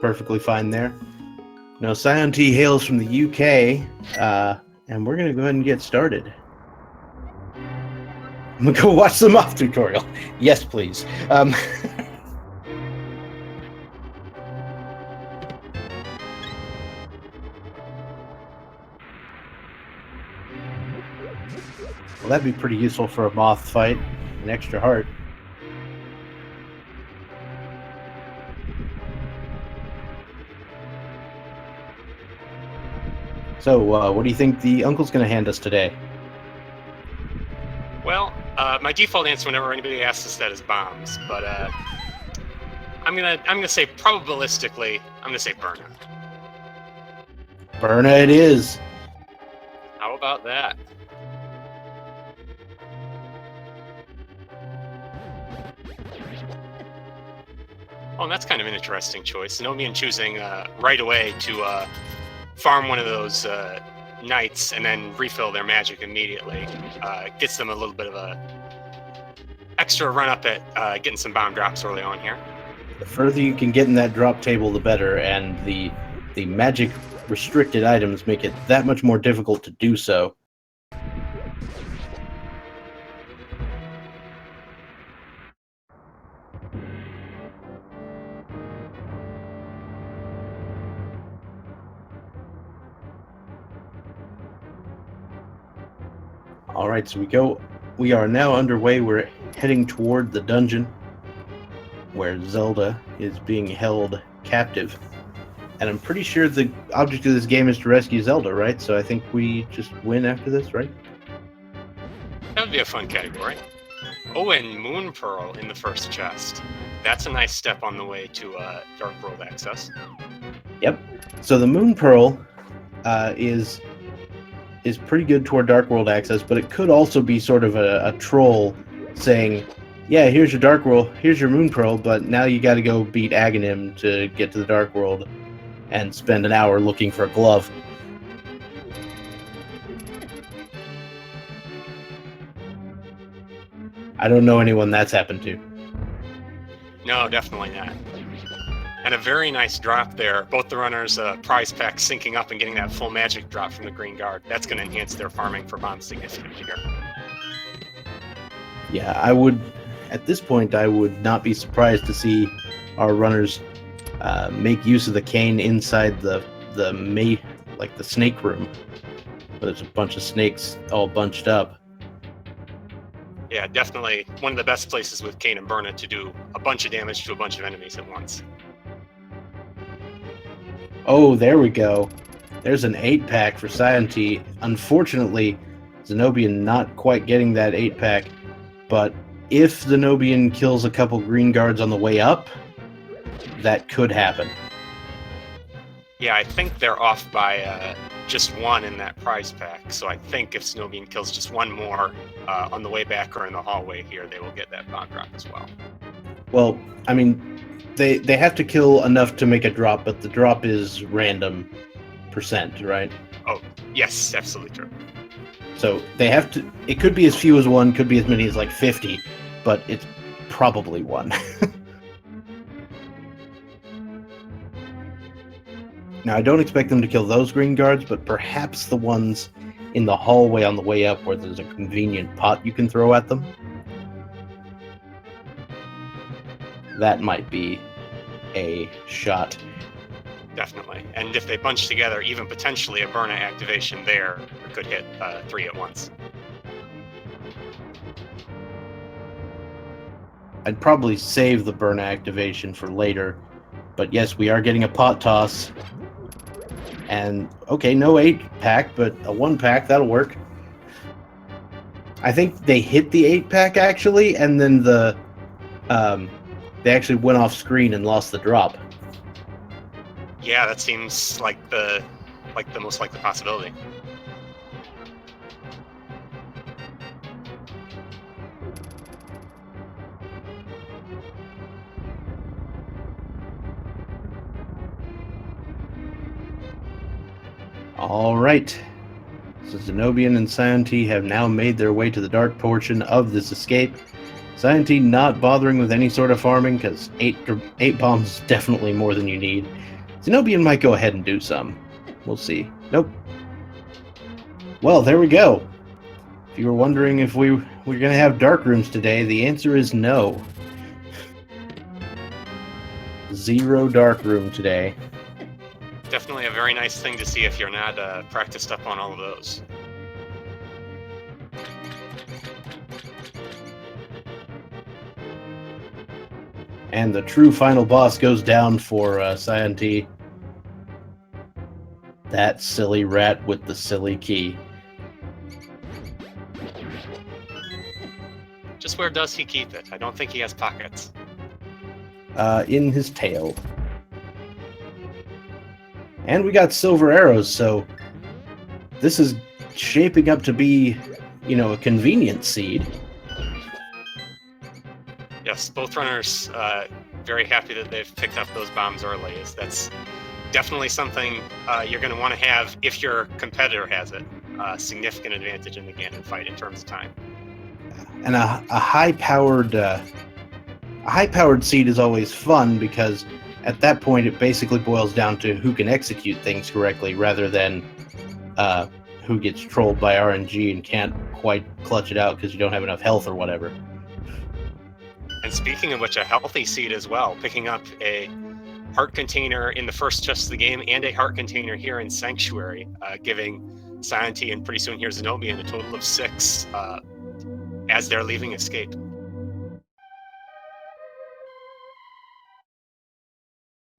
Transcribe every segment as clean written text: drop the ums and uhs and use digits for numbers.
Perfectly fine there. No, saiontea hails from the UK, and we're going to go ahead and get started. I'm going to go watch the moth tutorial. Yes, please. Well, that'd be pretty useful for a moth fight. An extra heart. So, what do you think the uncle's going to hand us today? Well, my default answer whenever anybody asks us that is bombs, but I'm gonna say probabilistically, I'm gonna say Burna. Burna it is. How about that? Oh, and that's kind of an interesting choice. Zen0bian choosing right away to farm one of those knights and then refill their magic immediately. Gets them a little bit of a extra run up at getting some bomb drops early on here. The further you can get in that drop table, the better, and the magic restricted items make it that much more difficult to do so. Alright, so we are now underway. We're heading toward the dungeon where Zelda is being held captive. And I'm pretty sure the object of this game is to rescue Zelda, right? So I think we just win after this, right? That would be a fun category. Oh, and Moon Pearl in the first chest. That's a nice step on the way to Dark World access. Yep. So the Moon Pearl is pretty good toward Dark World access, but it could also be sort of a troll saying, yeah, here's your Dark World, here's your Moon Pearl, but now you got to go beat Aghanim to get to the Dark World and spend an hour looking for a glove. I don't know anyone that's happened to. No, definitely not. And a very nice drop there. Both the runners' prize pack syncing up and getting that full magic drop from the Green Guard. That's going to enhance their farming for bombs significantly here. Yeah, at this point, I would not be surprised to see our runners make use of the cane inside the snake room. There's a bunch of snakes all bunched up. Yeah, definitely one of the best places with Cane and Burna to do a bunch of damage to a bunch of enemies at once. Oh, there we go. There's an 8-pack for saiontea. Unfortunately, Zen0bian not quite getting that 8-pack, but if Zen0bian kills a couple Green Guards on the way up, that could happen. Yeah, I think they're off by just one in that prize pack, so I think if Zen0bian kills just one more on the way back or in the hallway here, they will get that bomb drop as well. Well, I mean, they have to kill enough to make a drop, but the drop is random %, right? Oh, yes, absolutely true. So they have to, it could be as few as one, could be as many as like 50, but it's probably one. Now, I don't expect them to kill those Green Guards, but perhaps the ones in the hallway on the way up where there's a convenient pot you can throw at them. That might be a shot. Definitely. And if they bunch together, even potentially a Burna activation there could hit 3 at once. I'd probably save the Burna activation for later. But yes, we are getting a pot toss. And, okay, no 8-pack, but a 1-pack, that'll work. I think they hit the 8-pack, actually, and then they actually went off screen and lost the drop. Yeah, that seems like the most likely possibility. All right. So Zen0bian and saiontea have now made their way to the dark portion of this escape. Saiontea not bothering with any sort of farming because eight bombs is definitely more than you need. Zen0bian might go ahead and do some. We'll see. Nope. Well, there we go. If you were wondering if we're going to have dark rooms today, the answer is no. 0 dark room today. Definitely a very nice thing to see if you're not practiced up on all of those. And the true final boss goes down for Saiontea. That silly rat with the silly key. Just where does he keep it? I don't think he has pockets. In his tail. And we got silver arrows, so this is shaping up to be, a convenient seed. Yes, both runners very happy that they've picked up those bombs early. That's definitely something you're going to want to have if your competitor has it. Significant advantage in the Ganon fight in terms of time. And a high-powered seed is always fun because at that point it basically boils down to who can execute things correctly rather than who gets trolled by RNG and can't quite clutch it out because you don't have enough health or whatever. And speaking of which, a healthy seed as well, picking up a heart container in the first chest of the game and a heart container here in Sanctuary, giving Saiontea and pretty soon here Zen0bian a total of 6 as they're leaving Escape.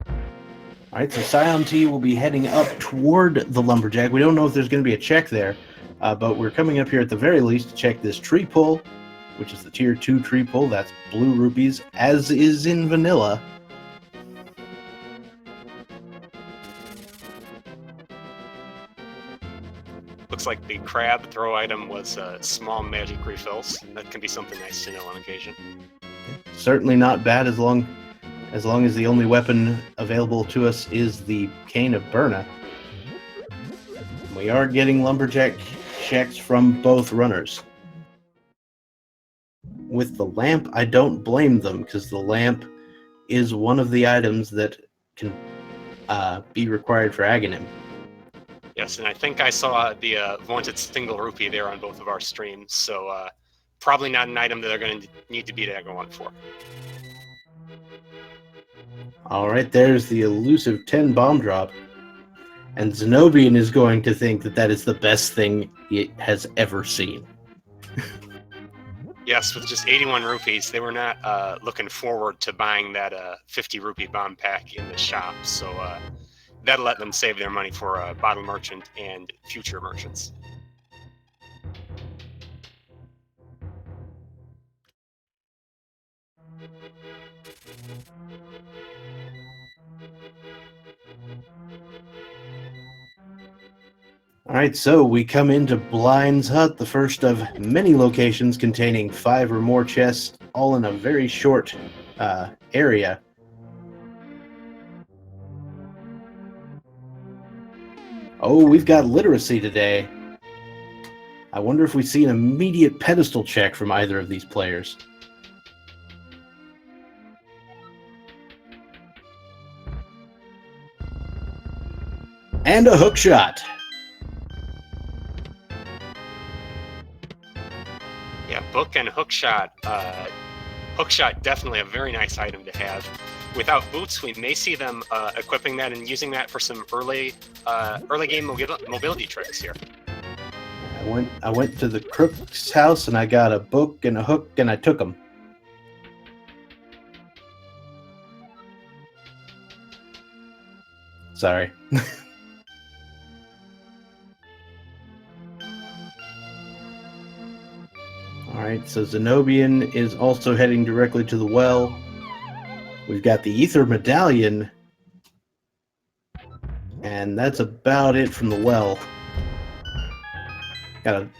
All right, so Saiontea will be heading up toward the Lumberjack. We don't know if there's going to be a check there, but we're coming up here at the very least to check this tree pull, which is the tier 2 tree pull. That's blue rupees, as is in vanilla. Looks like the crab throw item was small magic refills. That can be something nice to know on occasion. Certainly not bad as long as the only weapon available to us is the Cane of Burna. We are getting lumberjack checks from both runners. With the lamp, I don't blame them because the lamp is one of the items that can be required for Aghanim. Yes, and I think I saw the vaunted single rupee there on both of our streams, so probably not an item that they're going to need to beat Agha 1 for. Alright, there's the elusive 10 bomb drop. And Zen0bian is going to think that that is the best thing it has ever seen. Yes, with just 81 rupees, they were not looking forward to buying that 50 rupee bomb pack in the shop, so that'll let them save their money for Bottle Merchant and future merchants. Alright, so we come into Blind's Hut, the first of many locations containing 5 or more chests, all in a very short area. Oh, we've got literacy today. I wonder if we see an immediate pedestal check from either of these players. And a hook shot. Yeah, book and hookshot. Hookshot, definitely a very nice item to have. Without boots, we may see them equipping that and using that for some early game mobility tricks here. I went to the crook's house and I got a book and a hook and I took them. Sorry. Alright, so Zen0bian is also heading directly to the well. We've got the Ether Medallion. And that's about it from the well.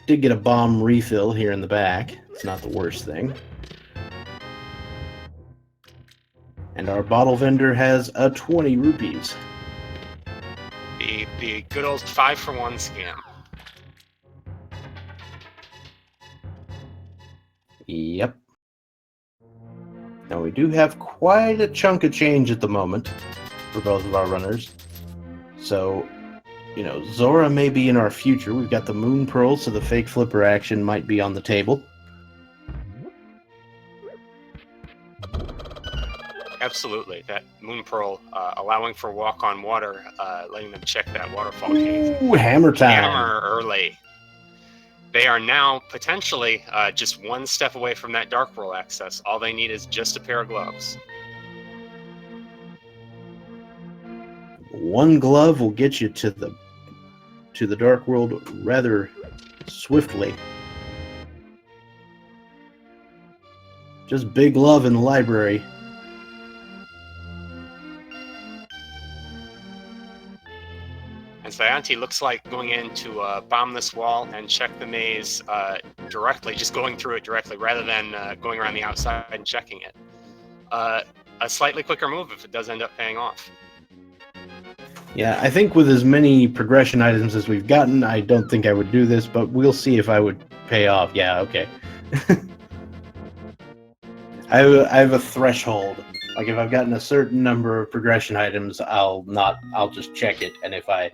Did get a bomb refill here in the back. It's not the worst thing. And our bottle vendor has a 20 rupees. The good old 5-for-1 scam. Yep. Now we do have quite a chunk of change at the moment for both of our runners. So, you know, Zora may be in our future. We've got the Moon Pearl, so the fake flipper action might be on the table. Absolutely. That Moon Pearl allowing for walk on water, letting them check that waterfall cave. Ooh, hammer time! Hammer early. They are now potentially just one step away from that Dark World access. All they need is just a pair of gloves. One glove will get you to the Dark World rather swiftly. Just big love in the library. And saiontea looks like going in to bomb this wall and check the maze directly, just going through it directly, rather than going around the outside and checking it. A slightly quicker move if it does end up paying off. Yeah, I think with as many progression items as we've gotten, I don't think I would do this, but we'll see if I would pay off. Yeah, okay. I have a threshold. Like, if I've gotten a certain number of progression items, I'll just check it, and if I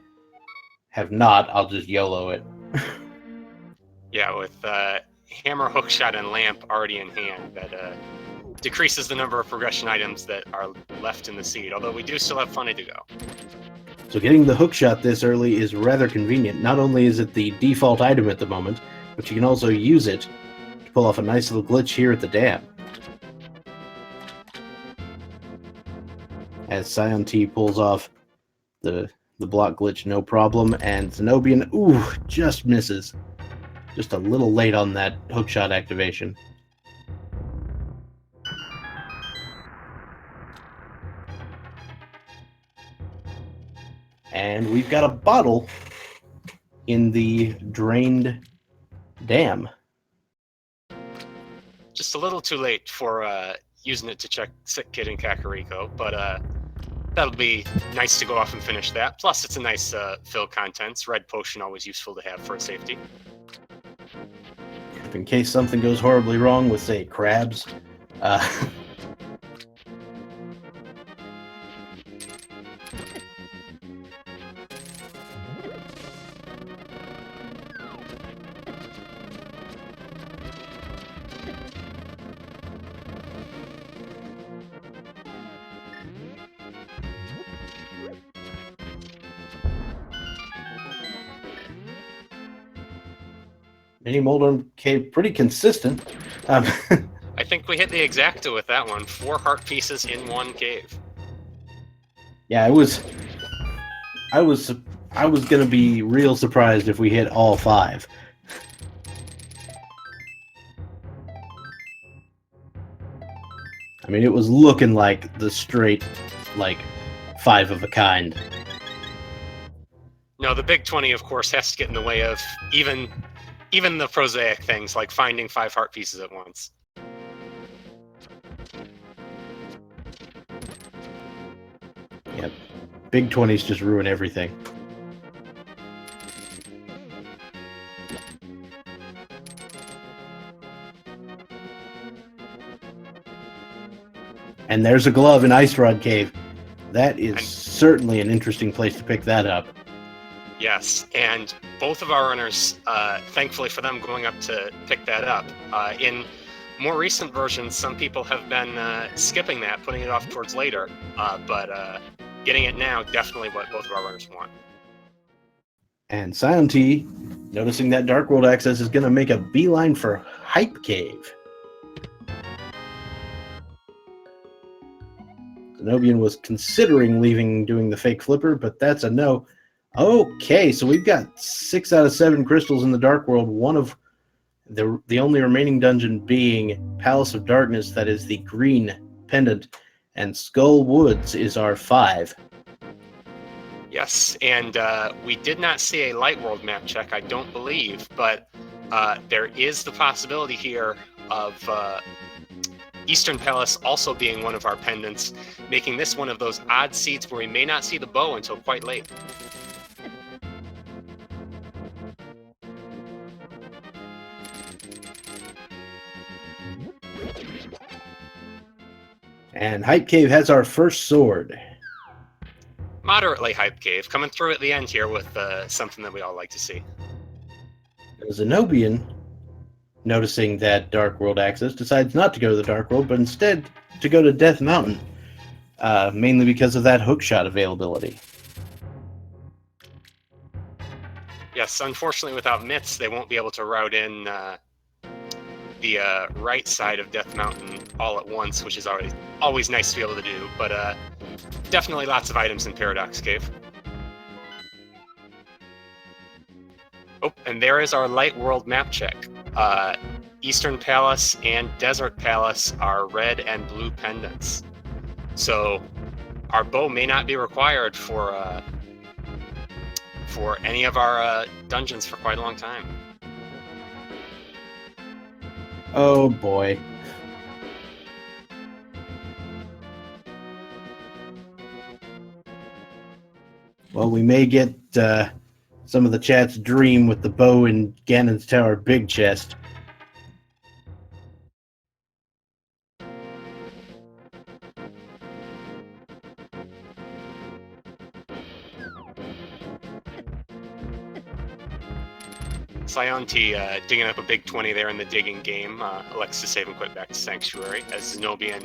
have not, I'll just YOLO it. Yeah, with hammer, hookshot, and lamp already in hand, that decreases the number of progression items that are left in the seed, although we do still have plenty to go. So getting the hookshot this early is rather convenient. Not only is it the default item at the moment, but you can also use it to pull off a nice little glitch here at the dam. As saiontea pulls off the block glitch no problem, and Zen0bian, ooh, just misses. Just a little late on that hookshot activation. And we've got a bottle in the drained dam. Just a little too late for using it to check Sick Kid and Kakariko, but that'll be nice to go off and finish that. Plus, it's a nice fill contents. Red potion always useful to have for safety. In case something goes horribly wrong with, say, crabs. Mini Molder Cave, pretty consistent. I think we hit the exacta with that one. 4 heart pieces in one cave. Yeah, I was gonna be real surprised if we hit all 5. I mean, it was looking like the straight, like, 5 of a kind. No, the big 20, of course, has to get in the way of even the prosaic things like finding 5 heart pieces at once. Yep. Big 20s just ruin everything. And there's a glove in Ice Rod Cave. That is certainly an interesting place to pick that up. Yes, and both of our runners, thankfully for them, going up to pick that up. In more recent versions, some people have been skipping that, putting it off towards later, but getting it now, definitely what both of our runners want. And saiontea, noticing that Dark World access, is going to make a beeline for Hype Cave. Zen0bian was considering doing the fake flipper, but that's a no. Okay, so we've got 6 out of 7 crystals in the Dark World, one of the only remaining dungeon being Palace of Darkness, that is the green pendant, and Skull Woods is our 5. Yes, and we did not see a Light World map check, I don't believe, but there is the possibility here of Eastern Palace also being one of our pendants, making this one of those odd seats where we may not see the bow until quite late. And Hype Cave has our first sword. Moderately hype cave, coming through at the end here with something that we all like to see. Zen0bian, noticing that Dark World access, decides not to go to the Dark World, but instead to go to Death Mountain, mainly because of that hookshot availability. Yes, unfortunately, without mitts, they won't be able to route in the right side of Death Mountain all at once, which is always nice to be able to do, but definitely lots of items in Paradox Cave. Oh, and there is our Light World map check. Eastern Palace and Desert Palace are red and blue pendants. So our bow may not be required for any of our dungeons for quite a long time. Oh boy. Well, we may get some of the chat's dream with the bow in Ganon's Tower big chest. Saiontea digging up a big 20 there in the digging game. Elects to save and quit back to Sanctuary as Zen0bian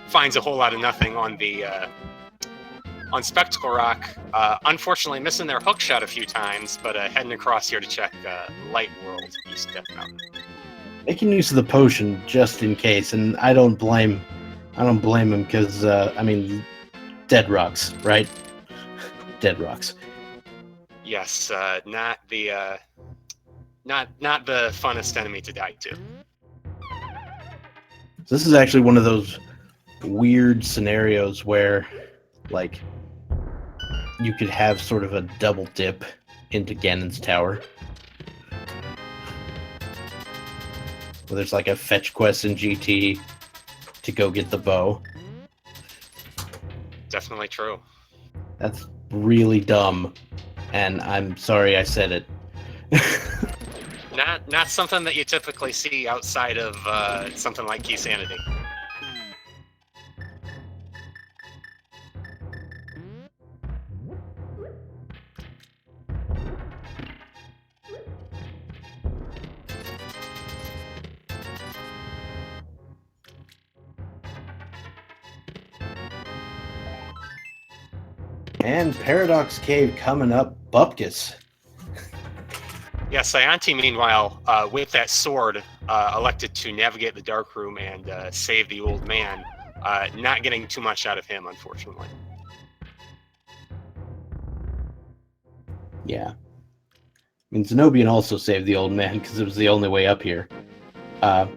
finds a whole lot of nothing on the on Spectacle Rock. Unfortunately missing their hookshot a few times, but heading across here to check Light World East Death Mountain. Making use of the potion just in case, and I don't blame him because I mean, dead rocks, right? Dead rocks. Yes, not the funnest enemy to die to. So this is actually one of those weird scenarios where, like, you could have sort of a double dip into Ganon's Tower. Where there's like a fetch quest in GT to go get the bow. Definitely true. That's really dumb, and I'm sorry I said it. Not something that you typically see outside of something like Key Sanity. And Paradox Cave coming up, Bupkis. Yeah, Saiontea, meanwhile, with that sword, elected to navigate the Dark Room and save the old man, not getting too much out of him, unfortunately. Yeah. I mean, Zen0bian also saved the old man because it was the only way up here. Yep.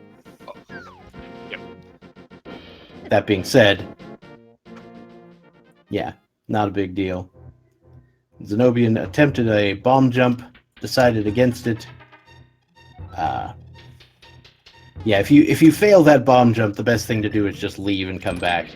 That being said, yeah, not a big deal. Zen0bian attempted a bomb jump, decided against it. Yeah, if you fail that bomb jump, the best thing to do is just leave and come back.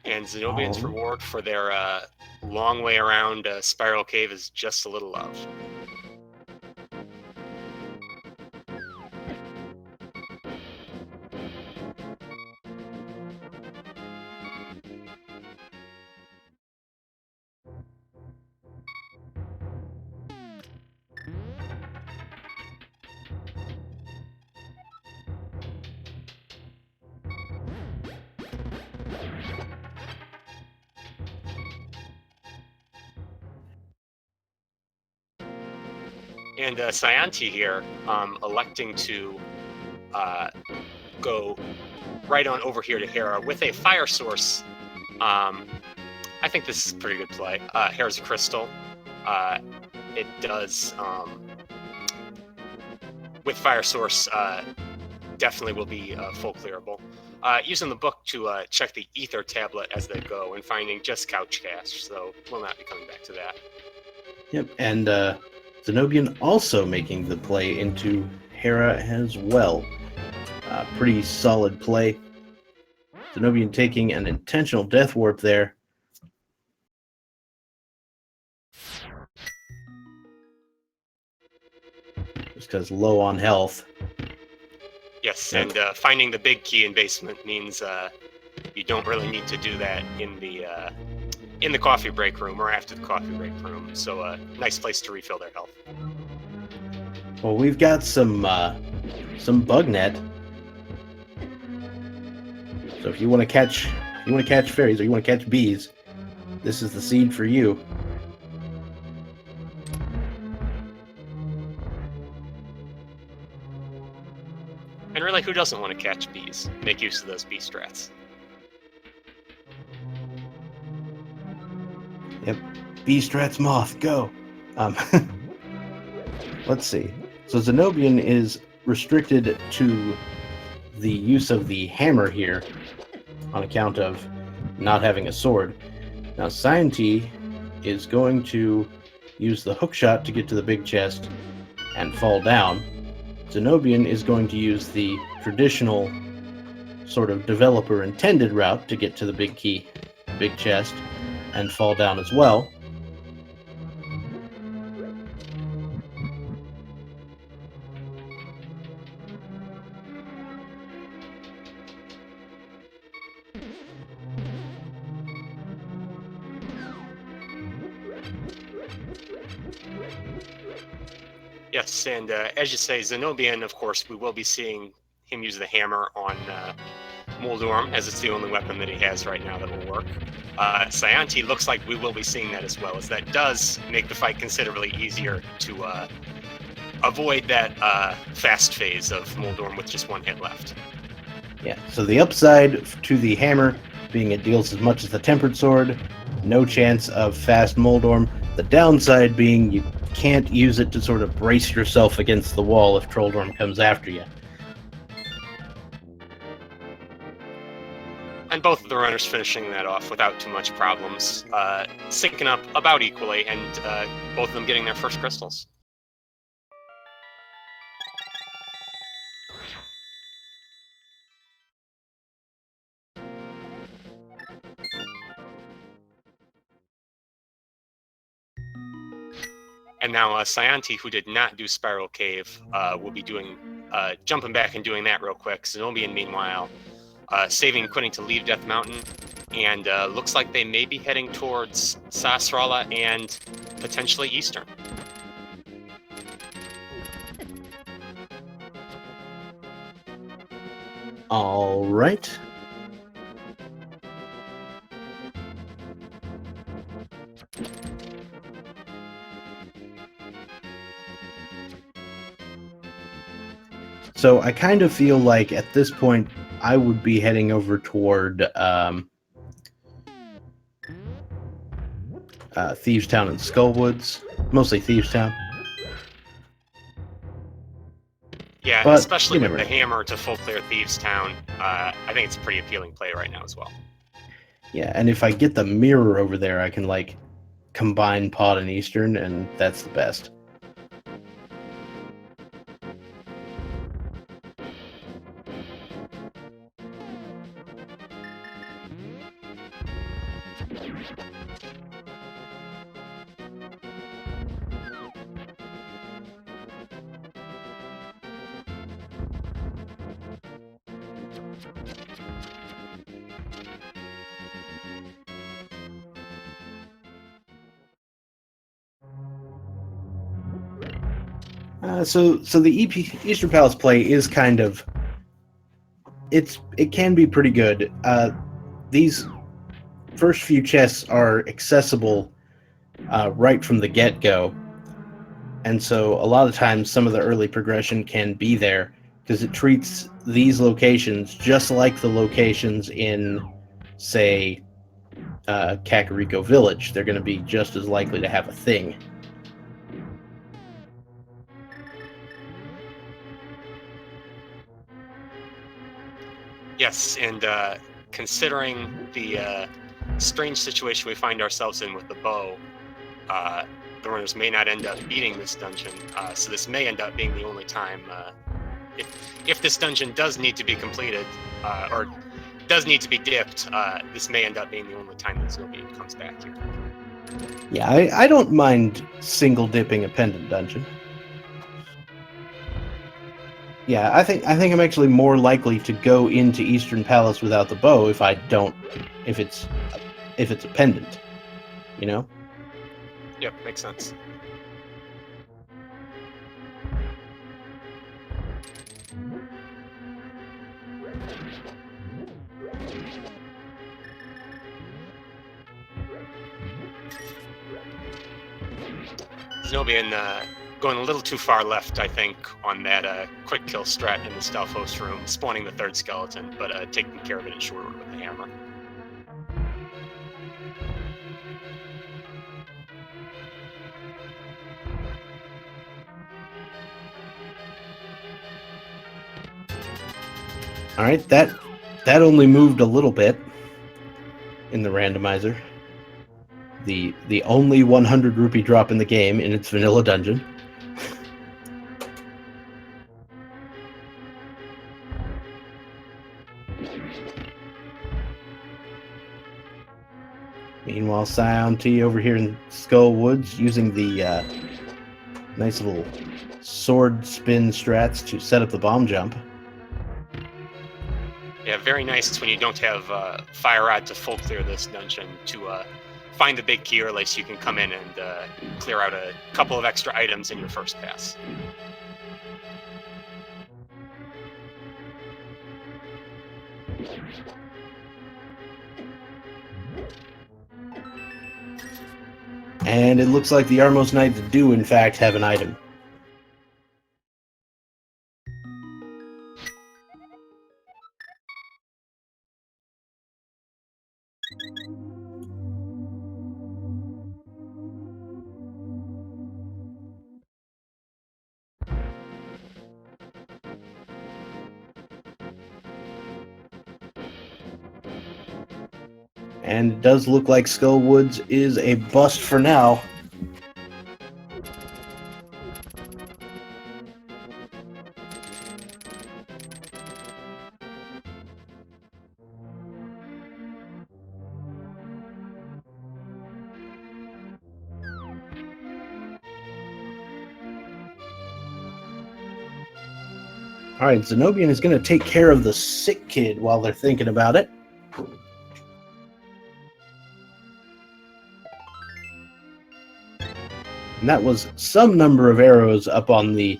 And Zen0bian's reward for their long way around Spiral Cave is just a little love. And Saiontea here, electing to go right on over here to Hera with a fire source. I think this is a pretty good play. Hera's a crystal. It does, with fire source, definitely will be full clearable. Using the book to check the ether tablet as they go and finding just couch cash, so we'll not be coming back to that. Yep, and Zen0bian also making the play into Hera as well. Pretty solid play. Zen0bian taking an intentional death warp there. Just because low on health. Yes, Yep. and finding the big key in basement means you don't really need to do that in the coffee break room or after the coffee break room. So nice place to refill their health. Well, we've got some bug net. So if you want to catch fairies or you want to catch bees, this is the seed for you. And really, who doesn't want to catch bees? Make use of those bee strats. Yep. Bee strats moth, go. Let's see. So Zen0bian is restricted to the use of the hammer here on account of not having a sword. Now saiontea is going to use the hook shot to get to the big chest and fall down. Zen0bian is going to use the traditional sort of developer intended route to get to the big key, big chest, and fall down as well. Yes, and as you say, Zen0bian, of course, we will be seeing him use the hammer on Moldorm, as it's the only weapon that he has right now that will work. saiontea looks like we will be seeing that as well, as that does make the fight considerably easier to avoid that fast phase of Moldorm with just one hit left. Yeah, so the upside to the hammer being it deals as much as the tempered sword, no chance of fast Moldorm. The downside being you can't use it to sort of brace yourself against the wall if Trolldorm comes after you. And both of the runners finishing that off without too much problems, syncing up about equally, and both of them getting their first crystals. And now saiontea, who did not do Spiral Cave, will be doing jumping back and doing that real quick. Zen0bian, meanwhile, saving Quitting to leave Death Mountain, and looks like they may be heading towards Sasrala and potentially Eastern. All right. So I kind of feel like at this point I would be heading over toward Thieves Town and Skullwoods, mostly Thieves Town. Yeah, But especially you with never the know. hammer to full clear Thieves Town. I think it's a pretty appealing play right now as well. Yeah, and if I get the mirror over there, I can like combine Pod and Eastern, and that's the best. So the Eastern Palace play is kind of it can be pretty good. These first few chests are accessible right from the get-go, and so a lot of times some of the early progression can be there. because it treats these locations just like the locations in, say, Kakariko Village. They're going to be just as likely to have a thing. Yes, and considering the strange situation we find ourselves in with the bow, the runners may not end up beating this dungeon, so this may end up being the only time, if this dungeon does need to be completed, or does need to be dipped, this may end up being the only time that Zen0bian comes back here. Yeah, I don't mind single dipping a pendant dungeon. Yeah, I think I'm actually more likely to go into Eastern Palace without the bow if it's a pendant, you know? Yep, makes sense. Zen0bian going a little too far left, I think, on that quick kill strat in the stealth host room, spawning the third skeleton, but taking care of it in short order with the hammer. All right, that only moved a little bit in the randomizer. The only 100 rupee drop in the game in its vanilla dungeon. Meanwhile, saiontea over here in Skull Woods using the nice little sword spin strats to set up the bomb jump. Yeah, very nice when you don't have Fire Rod to full clear this dungeon to find the big key early so you can come in and clear out a couple of extra items in your first pass. And it looks like the Armos Knights do, in fact, have an item. And it does look like Skull Woods is a bust for now. All right, Zen0bian is going to take care of the sick kid while they're thinking about it. And that was some number of arrows up on the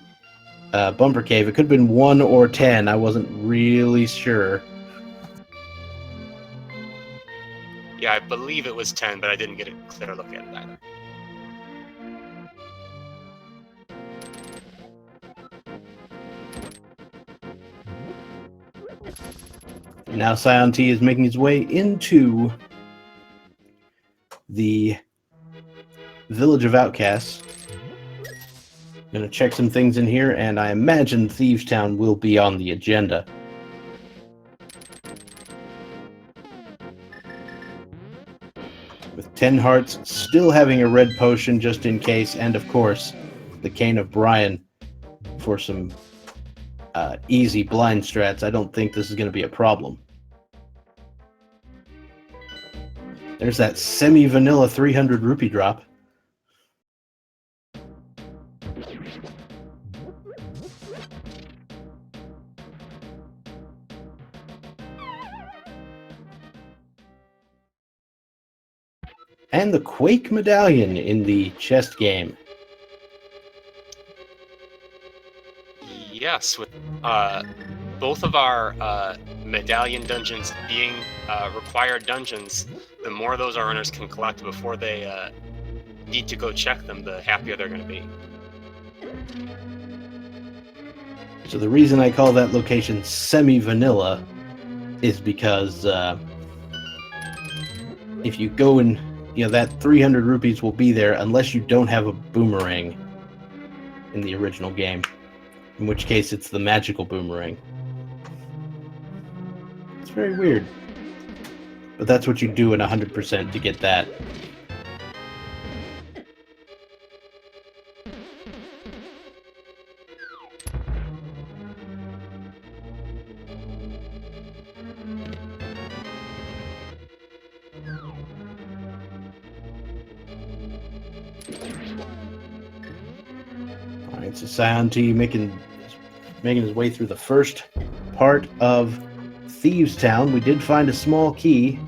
bumper cave. It could have been 1 or 10. I wasn't really sure. Yeah, I believe it was 10, but I didn't get a clear look at it either. Now saiontea is making his way into the Village of Outcasts. Gonna check some things in here, and I imagine Thieves Town will be on the agenda. With 10 hearts, still having a red potion just in case, and of course, the Cane of Brian for some easy blind strats. I don't think this is going to be a problem. There's that semi-vanilla 300 rupee drop. And the Quake medallion in the chest game. Yes, with both of our medallion dungeons being required dungeons, the more those our runners can collect before they need to go check them, the happier they're going to be. So the reason I call that location semi-vanilla is because if you go and, that 300 rupees will be there unless you don't have a boomerang in the original game, in which case it's the magical boomerang. It's very weird. But that's what you do in 100% to get that. Alright, so saiontea making his way through the first part of Thieves Town. We did find a small key,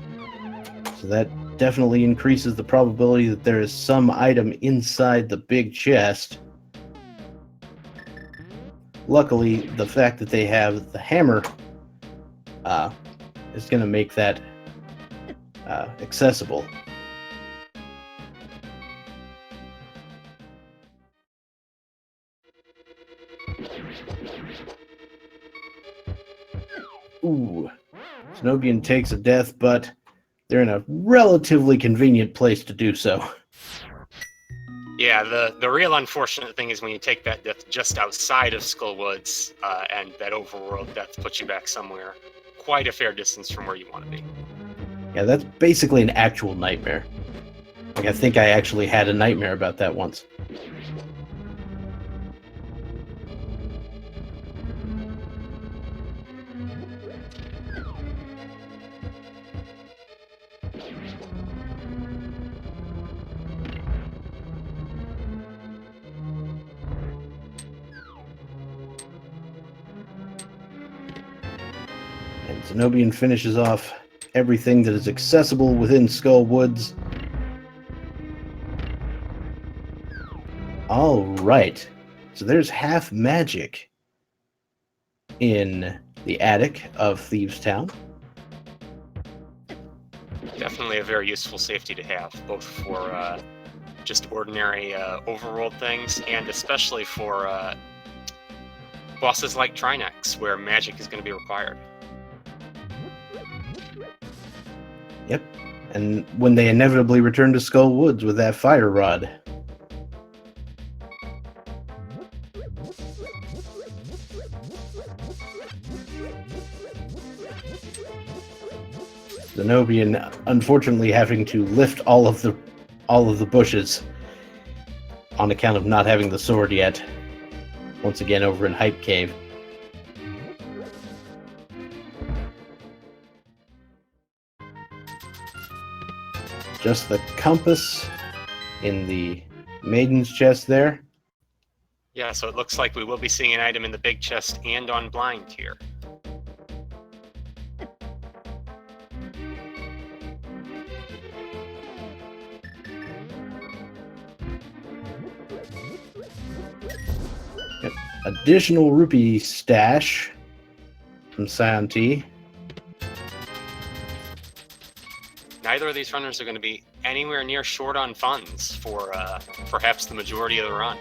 so that definitely increases the probability that there is some item inside the big chest. Luckily, the fact that they have the hammer is going to make that accessible. Ooh, Zen0bian takes a death, but they're in a relatively convenient place to do so. Yeah, the real unfortunate thing is when you take that death just outside of Skullwoods, and that overworld death puts you back somewhere quite a fair distance from where you want to be. Yeah, that's basically an actual nightmare. Like, I think I actually had a nightmare about that once. And Zen0bian finishes off everything that is accessible within Skullwoods. All right, so there's half magic in the attic of Thieves Town. Definitely a very useful safety to have, both for just ordinary overworld things, and especially for bosses like Trinex, where magic is going to be required. Yep, and when they inevitably return to Skullwoods with that fire rod. Zen0bian unfortunately having to lift all of the bushes on account of not having the sword yet. Once again over in Hype Cave. Just the compass in the maiden's chest there. Yeah, so it looks like we will be seeing an item in the big chest and on blind here. Yep. Additional rupee stash from saiontea. Neither of these runners are going to be anywhere near short on funds for perhaps the majority of the run.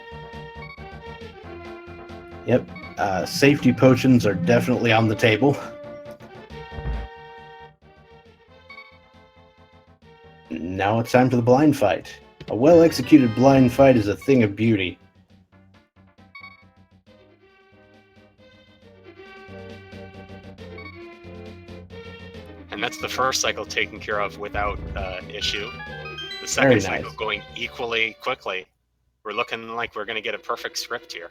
Yep, safety potions are definitely on the table. Now it's time for the blind fight. A well-executed blind fight is a thing of beauty. And that's the first cycle taken care of without issue. The second cycle going equally quickly. We're looking like we're going to get a perfect script here.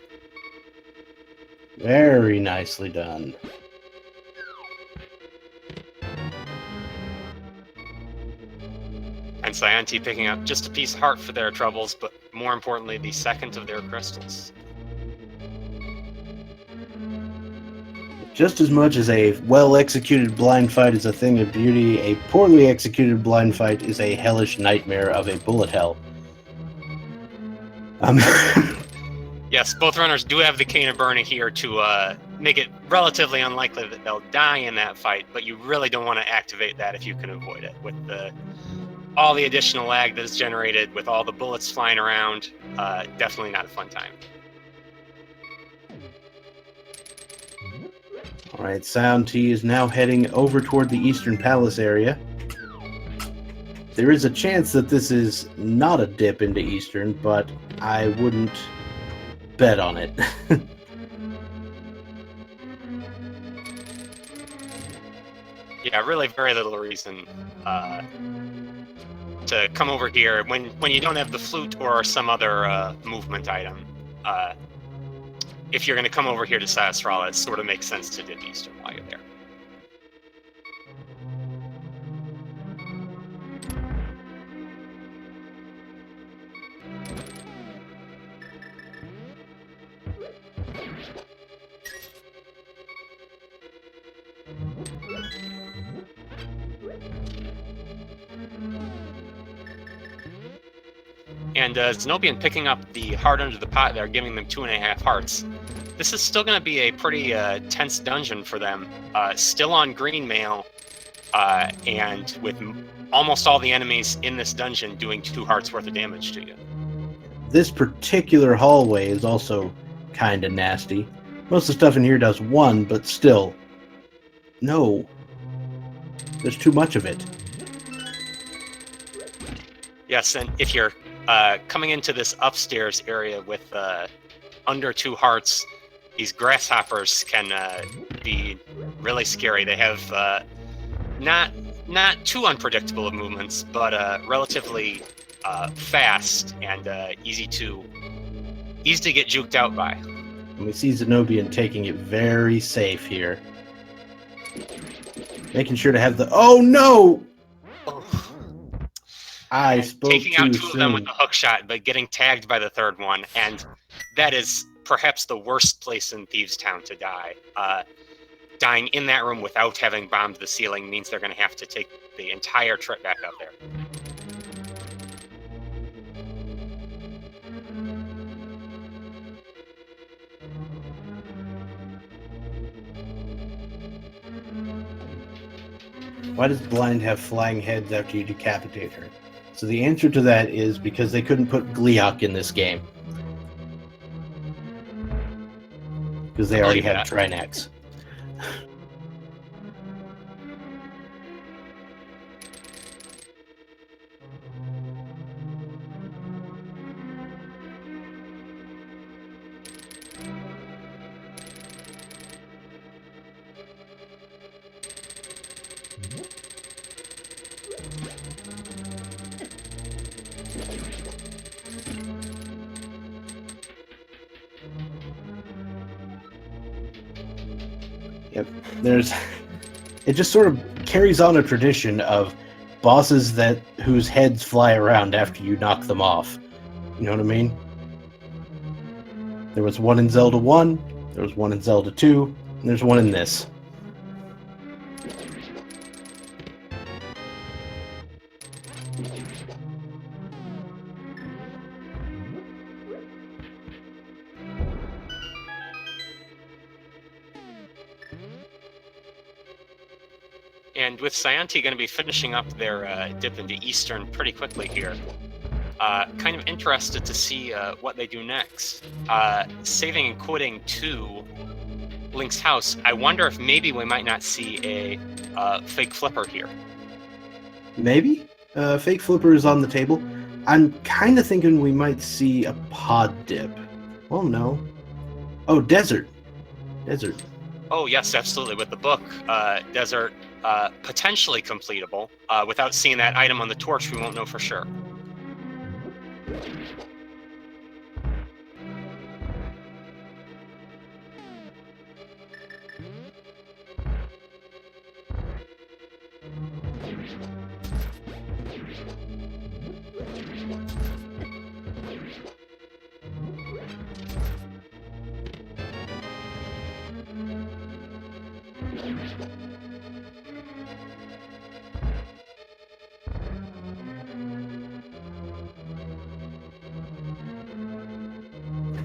Very nicely done. And saiontea picking up just a piece of heart for their troubles, but more importantly, the second of their crystals. Just as much as a well-executed blind fight is a thing of beauty, a poorly executed blind fight is a hellish nightmare of a bullet hell. Yes, both runners do have the Cane of Burning here to make it relatively unlikely that they'll die in that fight, but you really don't want to activate that if you can avoid it. With all the additional lag that is generated, with all the bullets flying around, definitely not a fun time. All right, saiontea is now heading over toward the Eastern Palace area. There is a chance that this is not a dip into Eastern, but I wouldn't bet on it. Yeah, really very little reason to come over here when you don't have the flute or some other movement item. If you're going to come over here to Sasrala, it sort of makes sense to dip Eastern while you're there. And Zen0bian picking up the heart under the pot there, giving them 2.5 hearts. This is still going to be a pretty tense dungeon for them. Still on green mail, and with almost all the enemies in this dungeon doing 2 hearts worth of damage to you. This particular hallway is also kind of nasty. Most of the stuff in here does 1, but still. No. There's too much of it. Yes, and if you're coming into this upstairs area with under 2 hearts, these grasshoppers can be really scary. They have not too unpredictable of movements, but relatively fast and easy to get juked out by. And we see Zen0bian taking it very safe here. Making sure to have the... Oh, no! Oh. I spoke taking out too 2 of them with soon. a hook shot, but getting tagged by the 3rd one, and that is perhaps the worst place in Thieves Town to die. Dying in that room without having bombed the ceiling means they're going to have to take the entire trip back up there. Why does Blind have flying heads after you decapitate her? So the answer to that is because they couldn't put Gleeok in this game. Because they already have Trinax. Yep. It just sort of carries on a tradition of bosses whose heads fly around after you knock them off. You know what I mean? There was one in Zelda 1, there was one in Zelda 2, and there's one in this. And with saiontea going to be finishing up their dip into Eastern pretty quickly here, kind of interested to see what they do next. Saving and quitting to Link's house, I wonder if maybe we might not see a fake flipper here. Maybe? Fake flipper is on the table. I'm kind of thinking we might see a pod dip. Well, no. Oh, desert. Desert. Oh, yes, absolutely. With the book, desert, potentially completable. Without seeing that item on the torch, we won't know for sure.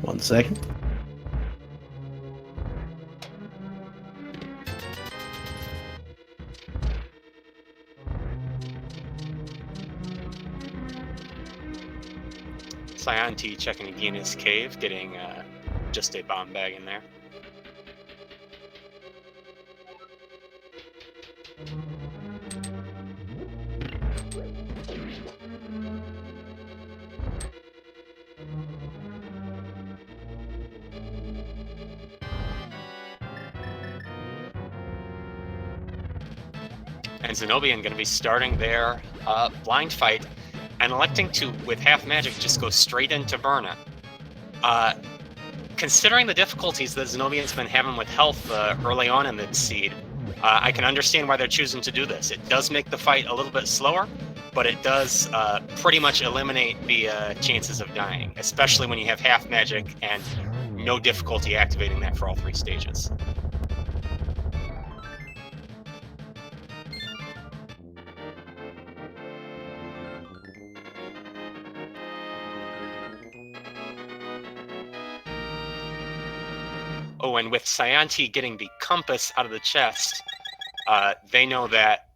One second. saiontea checking again his cave, getting just a bomb bag in there. And Zen0bian going to be starting their blind fight and electing to, with half magic, just go straight into Burna. Considering the difficulties that Zen0bian's been having with health early on in the seed, I can understand why they're choosing to do this. It does make the fight a little bit slower, but it does pretty much eliminate the chances of dying, especially when you have half magic and no difficulty activating that for all 3 stages. Oh, and with saiontea getting the compass out of the chest, they know that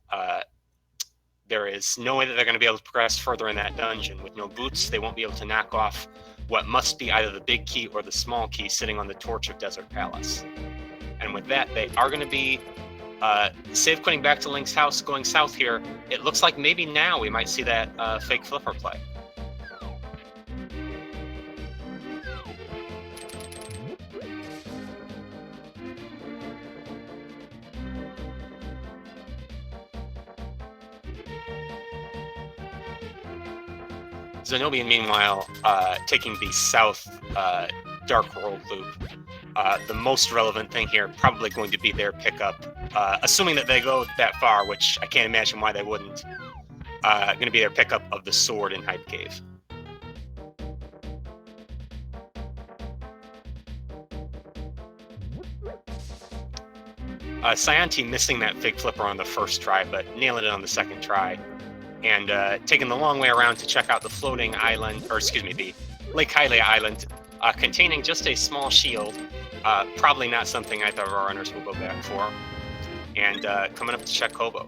there is no way that they're going to be able to progress further in that dungeon. With no boots, they won't be able to knock off what must be either the big key or the small key sitting on the torch of Desert Palace. And with that, they are going to be save quitting back to Link's house, going south here. It looks like maybe now we might see that fake flipper play. Zen0bian, meanwhile, taking the south Dark World loop. The most relevant thing here probably going to be their pickup, assuming that they go that far, which I can't imagine why they wouldn't. Going to be their pickup of the sword in Hype Cave. saiontea missing that fig flipper on the first try, but nailing it on the second try. And taking the long way around to check out the floating island, or excuse me, the Lake Hylia Island, containing just a small shield. Probably not something either of our runners will go back for. And coming up to check Hobo.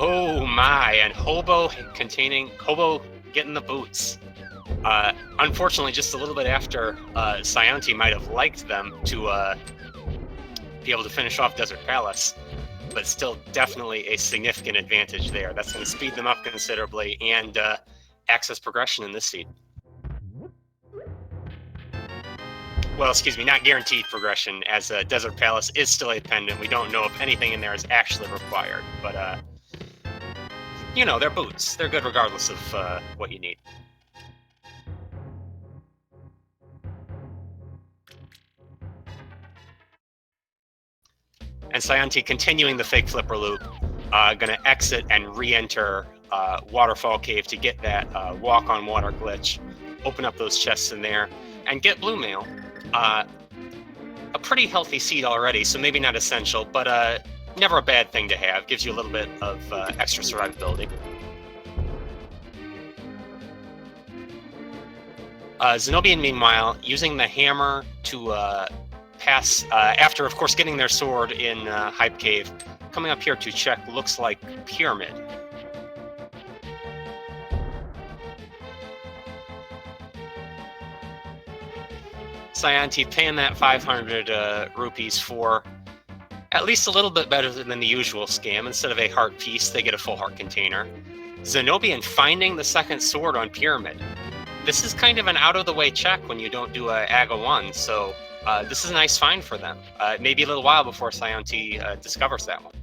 Oh my, and Hobo getting the boots. Unfortunately, just a little bit after saiontea might have liked them to be able to finish off Desert Palace, but still definitely a significant advantage there. That's going to speed them up considerably and access progression in this seed. Well, excuse me, not guaranteed progression, as Desert Palace is still a pendant. We don't know if anything in there is actually required, but you know, they're boots. They're good regardless of what you need. And saiontea continuing the fake flipper loop, gonna exit and re-enter Waterfall Cave to get that walk on water glitch, open up those chests in there, and get blue mail. A pretty healthy seed already, so maybe not essential, but never a bad thing to have. Gives you a little bit of extra survivability. Zen0bian, meanwhile, using the hammer to pass, after, of course, getting their sword in Hype Cave, coming up here to check, looks like Pyramid. saiontea paying that 500 rupees for at least a little bit better than the usual scam. Instead of a heart piece, they get a full heart container. Zen0bian finding the second sword on Pyramid. This is kind of an out-of-the-way check when you don't do a AGA 1, so this is a nice find for them. It may be a little while before saiontea discovers that one.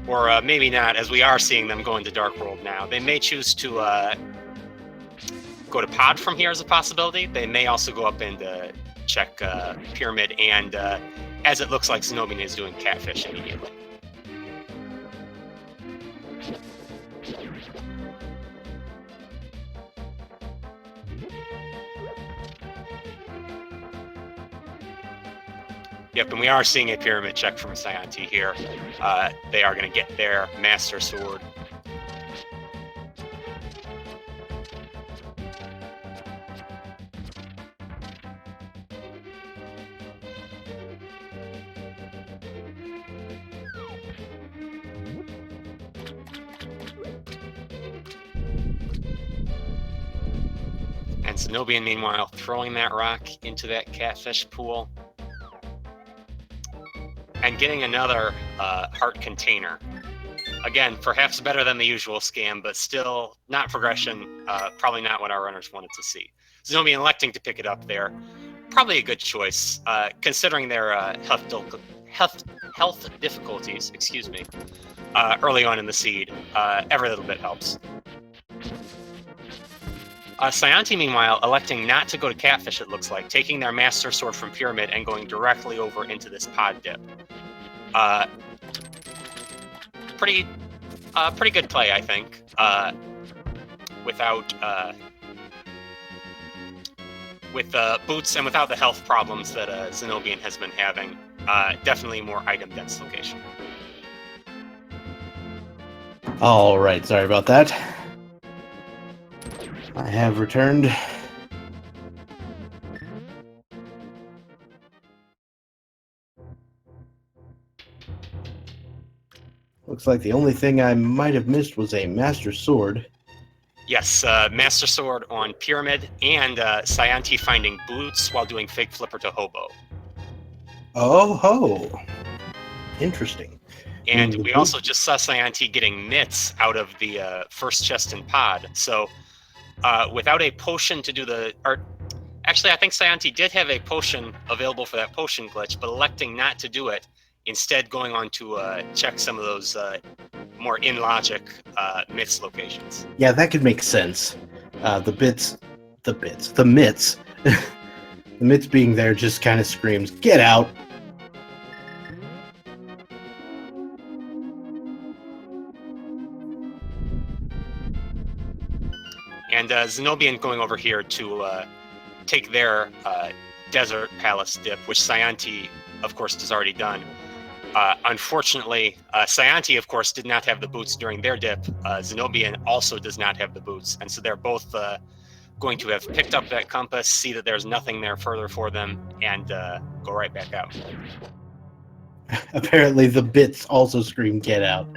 Or maybe not, as we are seeing them go into Dark World now. They may choose to go to Pod from here as a possibility. They may also go up and check Pyramid, and as it looks like Zen0bian is doing Catfish immediately. Yep, and we are seeing a Pyramid check from saiontea here. They are going to get their Master Sword. And Zen0bian, meanwhile, throwing that rock into that catfish pool. And getting another heart container. Again, perhaps better than the usual scam, but still not progression. Probably not what our runners wanted to see. Zen0bian electing to pick it up there. Probably a good choice, considering their health difficulties, excuse me, early on in the seed. Every little bit helps. saiontea, meanwhile, electing not to go to Catfish, it looks like, taking their Master Sword from Pyramid and going directly over into this pod dip. Pretty good play, I think. With boots and without the health problems that Zen0bian has been having, definitely more item-dense location. All right, sorry about that. I have returned. Looks like the only thing I might have missed was a Master Sword. Yes, Master Sword on Pyramid, and saiontea finding boots while doing Fake Flipper to Hobo. Oh ho! Interesting. And we also just saw saiontea getting mitts out of the first chest in pod. So without a potion to do the... Actually, I think saiontea did have a potion available for that potion glitch, but electing not to do it, instead going on to check some of those more in-logic mitts locations. Yeah, that could make sense. The mitts. The mitts being there just kind of screams, get out! And Zen0bian going over here to take their Desert Palace dip, which saiontea, of course, has already done. Unfortunately, saiontea, of course, did not have the boots during their dip. Zen0bian also does not have the boots, and so they're both going to have picked up that compass, see that there's nothing there further for them, and go right back out. Apparently the bits also scream, get out.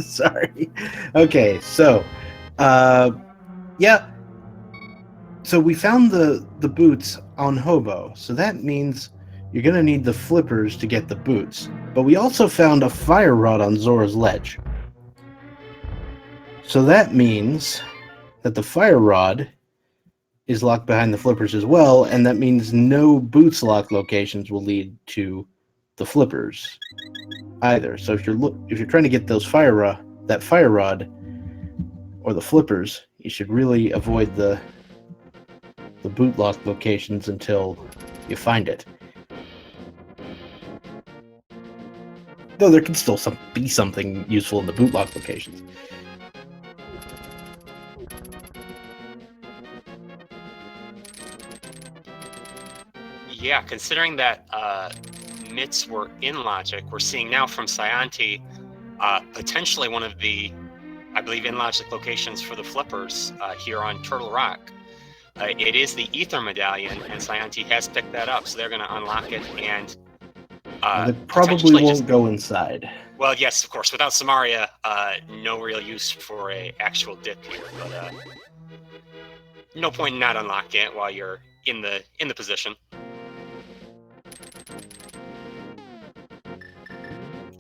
Sorry. Okay, so, yeah. So we found the boots on Hobo, so that means you're going to need the flippers to get the boots. But we also found a fire rod on Zora's Ledge. So that means that the fire rod is locked behind the flippers as well, and that means no boots lock locations will lead to the flippers either. So if you're trying to get those that fire rod or the flippers, you should really avoid the boot lock locations until you find it. Though there can still be something useful in the boot lock locations. Yeah, considering that mitts were in logic, we're seeing now from saiontea potentially one of the, I believe, in logic locations for the flippers here on Turtle Rock. It is the Ether Medallion, and saiontea has picked that up, so they're going to unlock it, and they probably won't go inside. Well, yes, of course. Without Samaria, no real use for a actual dip here, but no point in not unlocking it while you're in the position.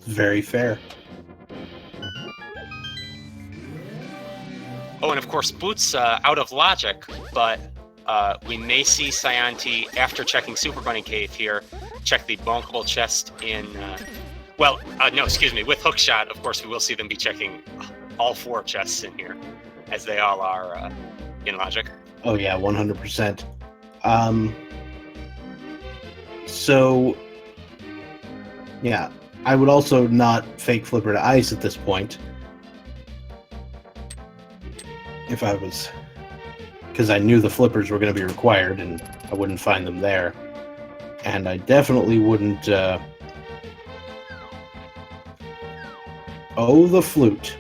Very fair. Oh, and of course, boots out of logic, but we may see saiontea, after checking Super Bunny Cave here, check the bunkable chest in... no, excuse me, with Hookshot, of course, we will see them be checking all 4 chests in here, as they all are in logic. Oh yeah, 100%. So, yeah, I would also not fake flipper to ice at this point. If I was... Because I knew the flippers were going to be required, and I wouldn't find them there. And I definitely wouldn't... Oh, the flute.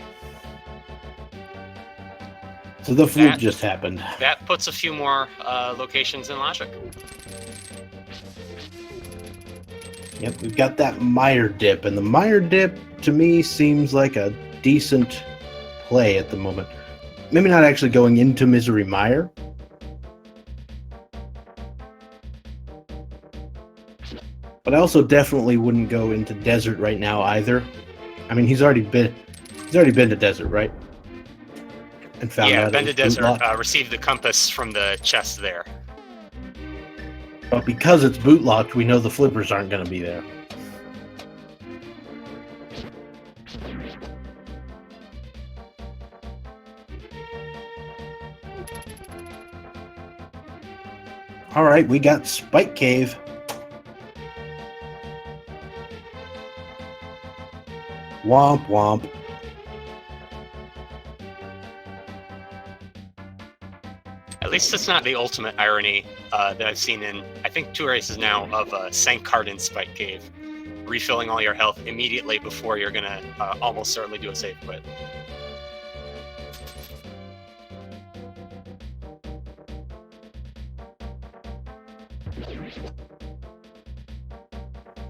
So the flute just happened. That puts a few more locations in logic. Yep, we've got that Mire dip, and the Mire dip, to me, seems like a decent play at the moment. maybe not actually going into Misery Mire. But I also definitely wouldn't go into Desert right now either. I mean, he's already been to Desert, right? And found out been it to was Desert. bootlocked. Received the compass from the chest there. But because it's bootlocked, we know the flippers aren't going to be there. All right, we got Spike Cave. Womp womp. At least it's not the ultimate irony that I've seen in, I think, 2 races now of Sank Cardin Spike Cave. Refilling all your health immediately before you're going to almost certainly do a save quit.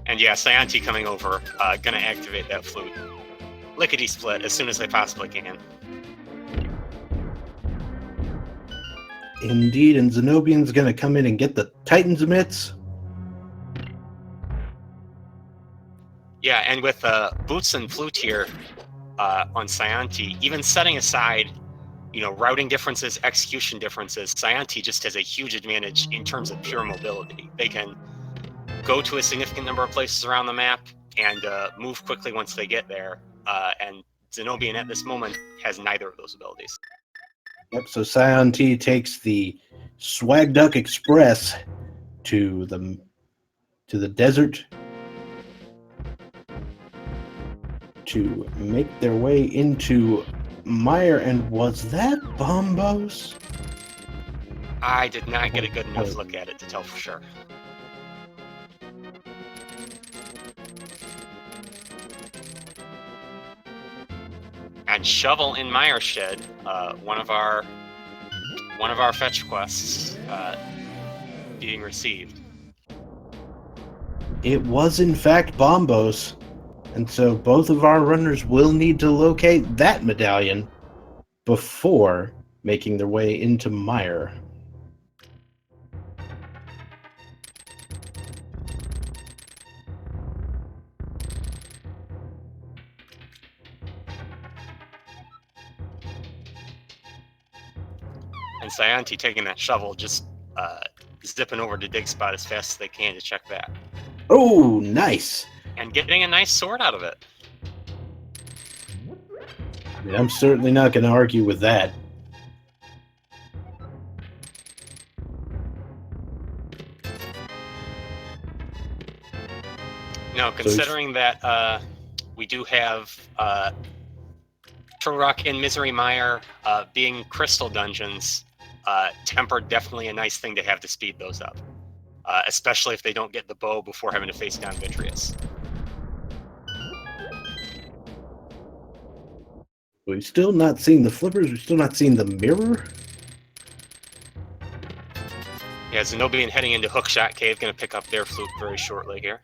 And yeah, saiontea coming over, gonna activate that flute. Lickety split as soon as they possibly can. Indeed, and Zen0bian's gonna come in and get the Titan's Mitts. Yeah, and with Boots and Flute here on saiontea, even setting aside, routing differences, execution differences, saiontea just has a huge advantage in terms of pure mobility. They can go to a significant number of places around the map and move quickly once they get there. And Zen0bian at this moment has neither of those abilities. Yep, so saiontea takes the Swag Duck Express to the desert to make their way into Mire. And was that Bombos? I did not get a good enough look at it to tell for sure. And Shovel in Mire Shed, one of our fetch quests being received. It was in fact Bombos, and so both of our runners will need to locate that medallion before making their way into Mire. And saiontea taking that shovel, just zipping over to dig spot as fast as they can to check that. Oh, nice! And getting a nice sword out of it. I mean, I'm certainly not going to argue with that. No, considering that we do have Turok and Misery Mire being crystal dungeons, Temper definitely a nice thing to have to speed those up. Especially if they don't get the bow before having to face down Vitreous. We've still not seen the flippers. We've still not seen the mirror. Yeah, Zen0bian heading into Hookshot Cave, going to pick up their flute very shortly here.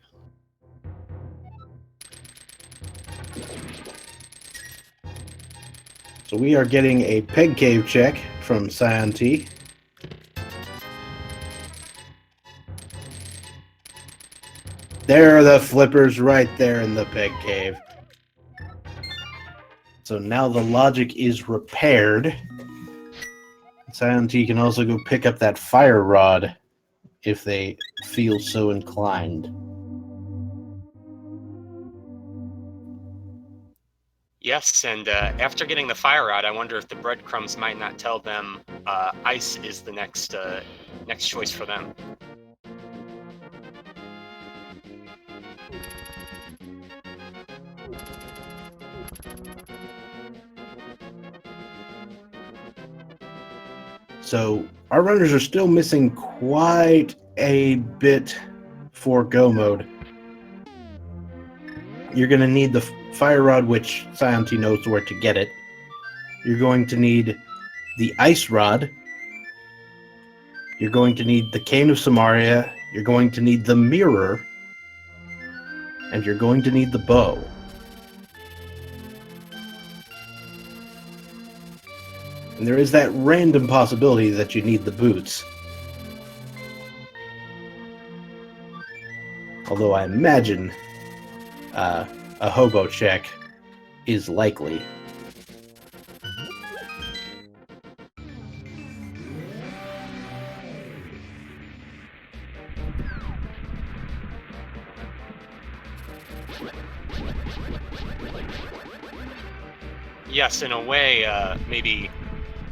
So we are getting a Peg Cave check from saiontea. There are the flippers right there in the Peg Cave. So now the logic is repaired. saiontea can also go pick up that fire rod if they feel so inclined. Yes, and after getting the fire rod, I wonder if the breadcrumbs might not tell them ice is the next choice for them. So our runners are still missing quite a bit for go mode. You're going to need the fire rod, which saiontea knows where to get it. You're going to need the ice rod. You're going to need the cane of Samaria. You're going to need the mirror. And you're going to need the bow. And there is that random possibility that you need the boots. Although I imagine a hobo check is likely. Yes, in a way, maybe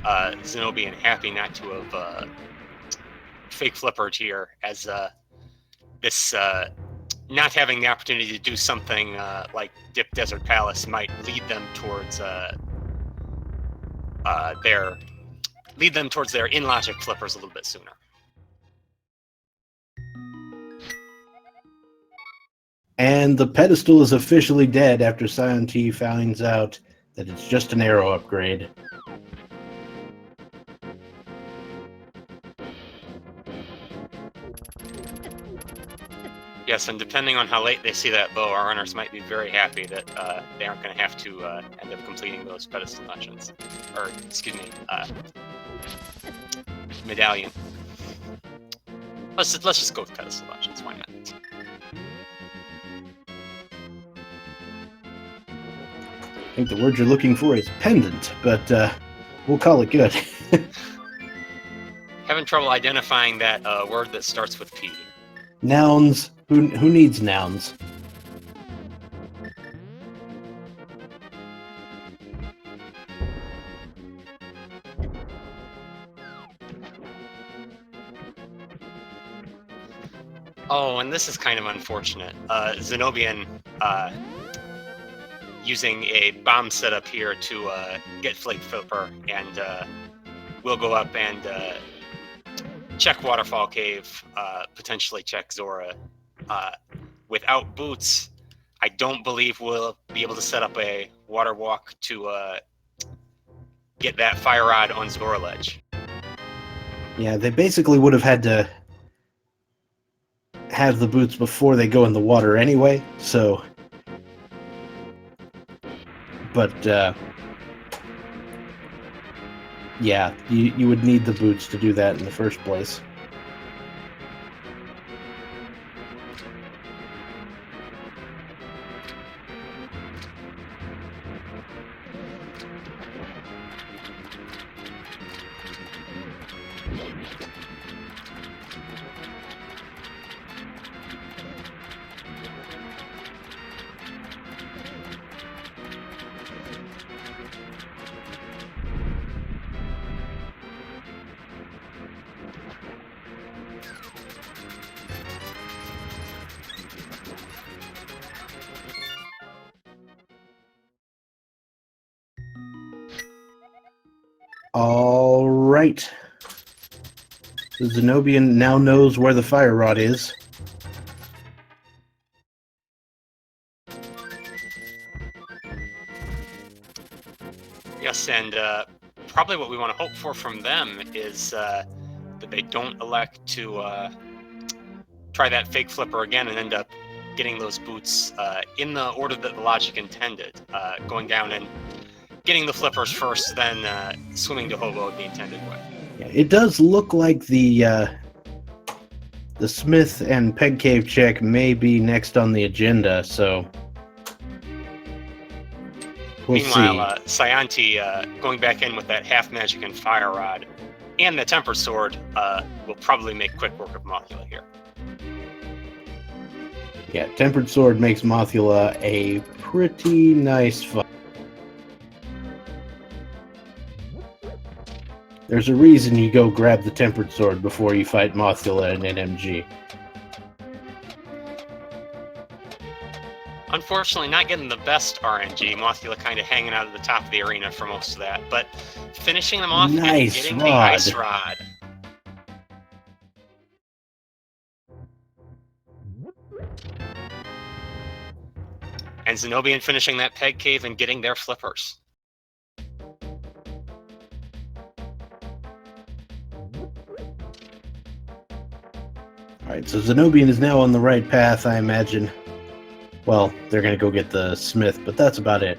Zen0bian happy not to have fake flippered here, as this not having the opportunity to do something like Dip Desert Palace might lead them towards their in-logic flippers a little bit sooner. And the pedestal is officially dead after saiontea finds out that it's just an arrow upgrade. Yes, and depending on how late they see that bow, our runners might be very happy that they aren't going to have to end up completing those pedestal dungeons. Or, excuse me, medallion. Let's just go with pedestal dungeons, why not? I think the word you're looking for is pendant, but we'll call it good. Having trouble identifying that word that starts with P. Nouns. Who needs nouns? Oh, and this is kind of unfortunate. Zen0bian using a bomb setup here to get Flake Flipper, and we'll go up and check Waterfall Cave, potentially check Zora. Without boots, I don't believe we'll be able to set up a water walk to get that fire rod on Zora Ledge. Yeah, they basically would have had to have the boots before they go in the water anyway, so... But, yeah, you would need the boots to do that in the first place. All right. So Zen0bian now knows where the fire rod is. Yes, and probably what we want to hope for from them is that they don't elect to try that fake flipper again and end up getting those boots in the order that the logic intended, going down and getting the flippers first, then swimming to hobo the intended way. Yeah, it does look like the Smith and Peg Cave check may be next on the agenda, so we'll Meanwhile, saiontea going back in with that half magic and fire rod and the tempered sword will probably make quick work of Mothula here. Yeah, tempered sword makes Mothula a pretty nice fight. There's a reason you go grab the tempered sword before you fight Mothula and NMG. Unfortunately, not getting the best RNG. Mothula kind of hanging out at the top of the arena for most of that, but finishing them off Nice and getting rod. the ice rod. And Zen0bian finishing that Peg Cave and getting their flippers. Alright, so Zen0bian is now on the right path, I imagine. Well, they're going to go get the Smith, but that's about it.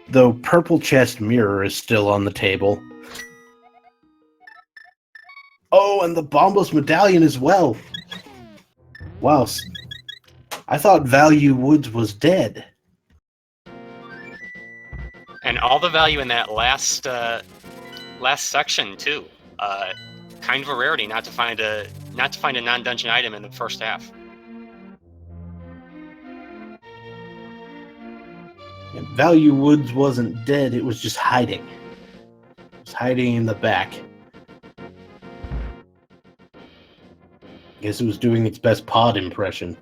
though purple chest mirror is still on the table. Oh, and the Bombos medallion as well. Wow, I thought Value Woods was dead. And all the value in that last section too. Kind of a rarity not to find a non-dungeon item in the first half. Yeah, Value Woods wasn't dead, it was just hiding. It was hiding in the back. I guess it was doing its best pod impression.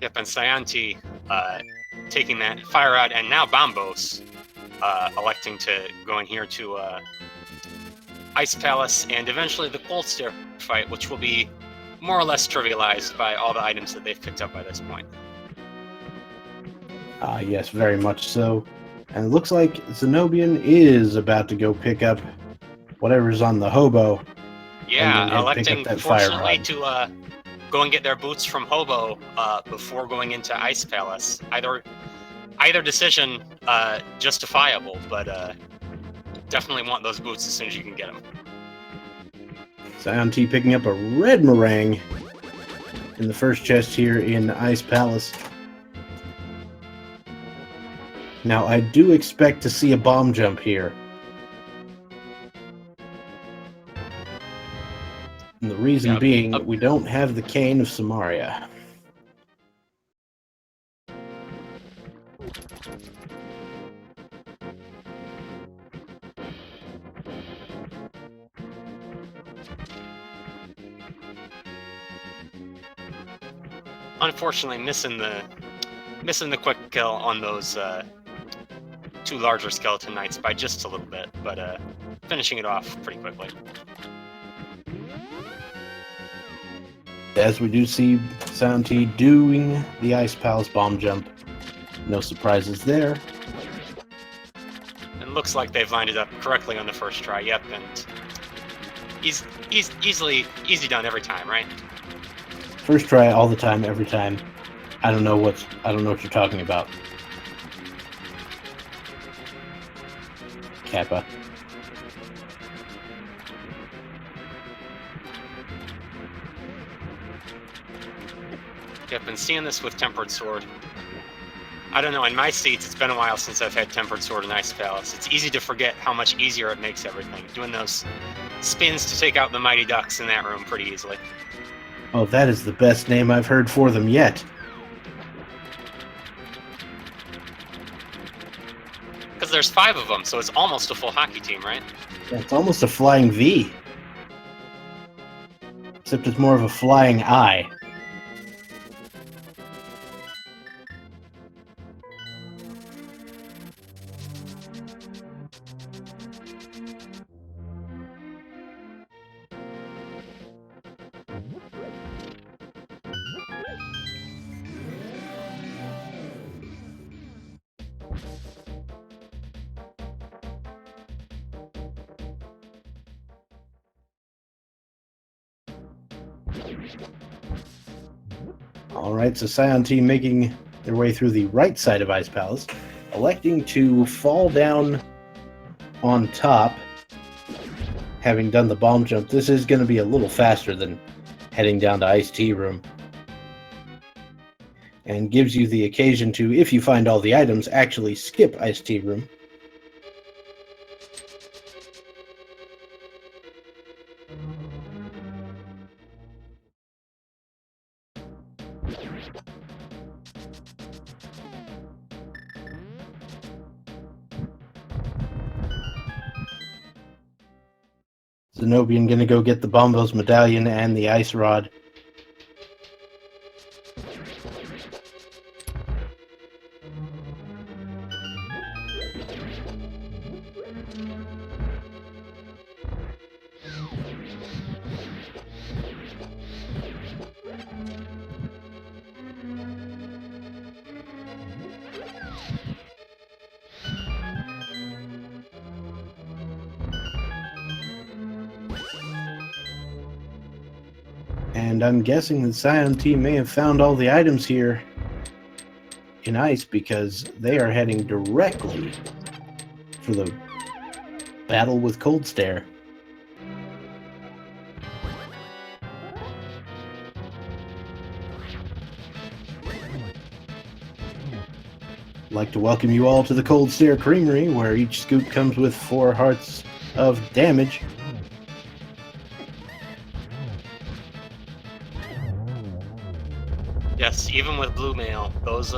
Yep, and saiontea taking that fire out, and now Bombos electing to go in here to Ice Palace, and eventually the Cold Stair fight, which will be more or less trivialized by all the items that they've picked up by this point. Yes, very much so. And it looks like Zen0bian is about to go pick up whatever's on the hobo. Yeah, electing, fortunately, to go and get their boots from Hobo before going into Ice Palace. Either decision justifiable, but definitely want those boots as soon as you can get them. saiontea picking up a red meringue in the first chest here in Ice Palace. Now, I do expect to see a bomb jump here. And the reason being that we don't have the Cane of Samaria. Unfortunately, missing the quick kill on those two larger skeleton knights by just a little bit, but finishing it off pretty quickly. As we do see saiontea doing the Ice Palace bomb jump. No surprises there. And looks like they've lined it up correctly on the first try. Yep, and easy done every time, right? First try all the time, every time. I don't know what you're talking about. Kappa. Yep, and seeing this with Tempered Sword. I don't know, in my seats, it's been a while since I've had Tempered Sword in Ice Palace. It's easy to forget how much easier it makes everything. Doing those spins to take out the Mighty Ducks in that room pretty easily. Oh, that is the best name I've heard for them yet. Because there's 5 of them, so it's almost a full hockey team, right? Yeah, it's almost a flying V. Except it's more of a flying I. Alright, so saiontea making their way through the right side of Ice Palace, electing to fall down on top, having done the bomb jump. This is going to be a little faster than heading down to Ice Tea Room, and gives you the occasion to, if you find all the items, actually skip Ice Tea Room. Zen0bian gonna go get the Bombos medallion and the ice rod. And I'm guessing the Scion team may have found all the items here in ice because they are heading directly for the battle with Cold Stare. I'd like to welcome you all to the Cold Stare Creamery, where each scoop comes with 4 hearts of damage. Yes, even with blue mail, those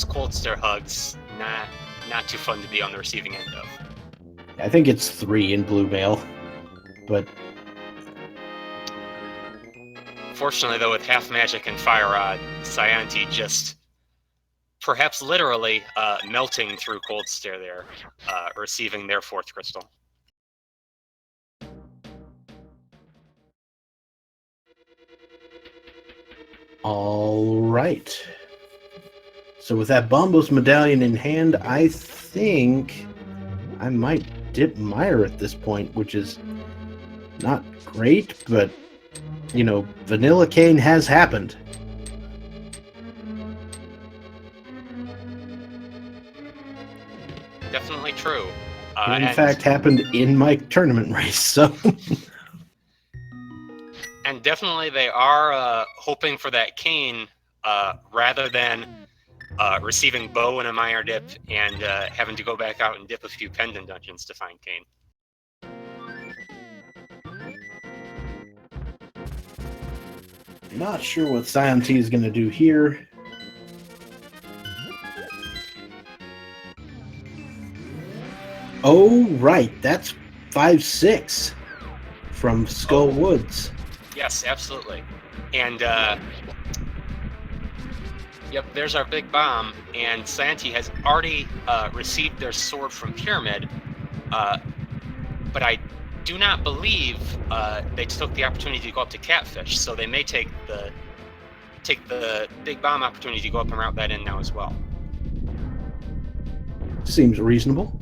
Cold Stare hugs, not too fun to be on the receiving end of. I think it's 3 in blue mail, but fortunately, though, with half magic and fire rod, saiontea just perhaps literally melting through Cold Stare there, receiving their 4th crystal. all right. So with that Bombos medallion in hand, I think I might dip Meyer at this point, which is not great, but, you know, Vanilla Cane has happened. Definitely true. In fact, happened in my tournament race, so... And definitely they are hoping for that cane rather than receiving bow and a Meyer dip and having to go back out and dip a few pendant dungeons to find cane. Not sure what saiontea is going to do here. Oh, right. That's 5-6 from Skull Woods. Yes, absolutely. And, yep, there's our big bomb. And saiontea has already received their sword from Pyramid. But I do not believe they took the opportunity to go up to Catfish. So they may take the big bomb opportunity to go up and route that in now as well. Seems reasonable.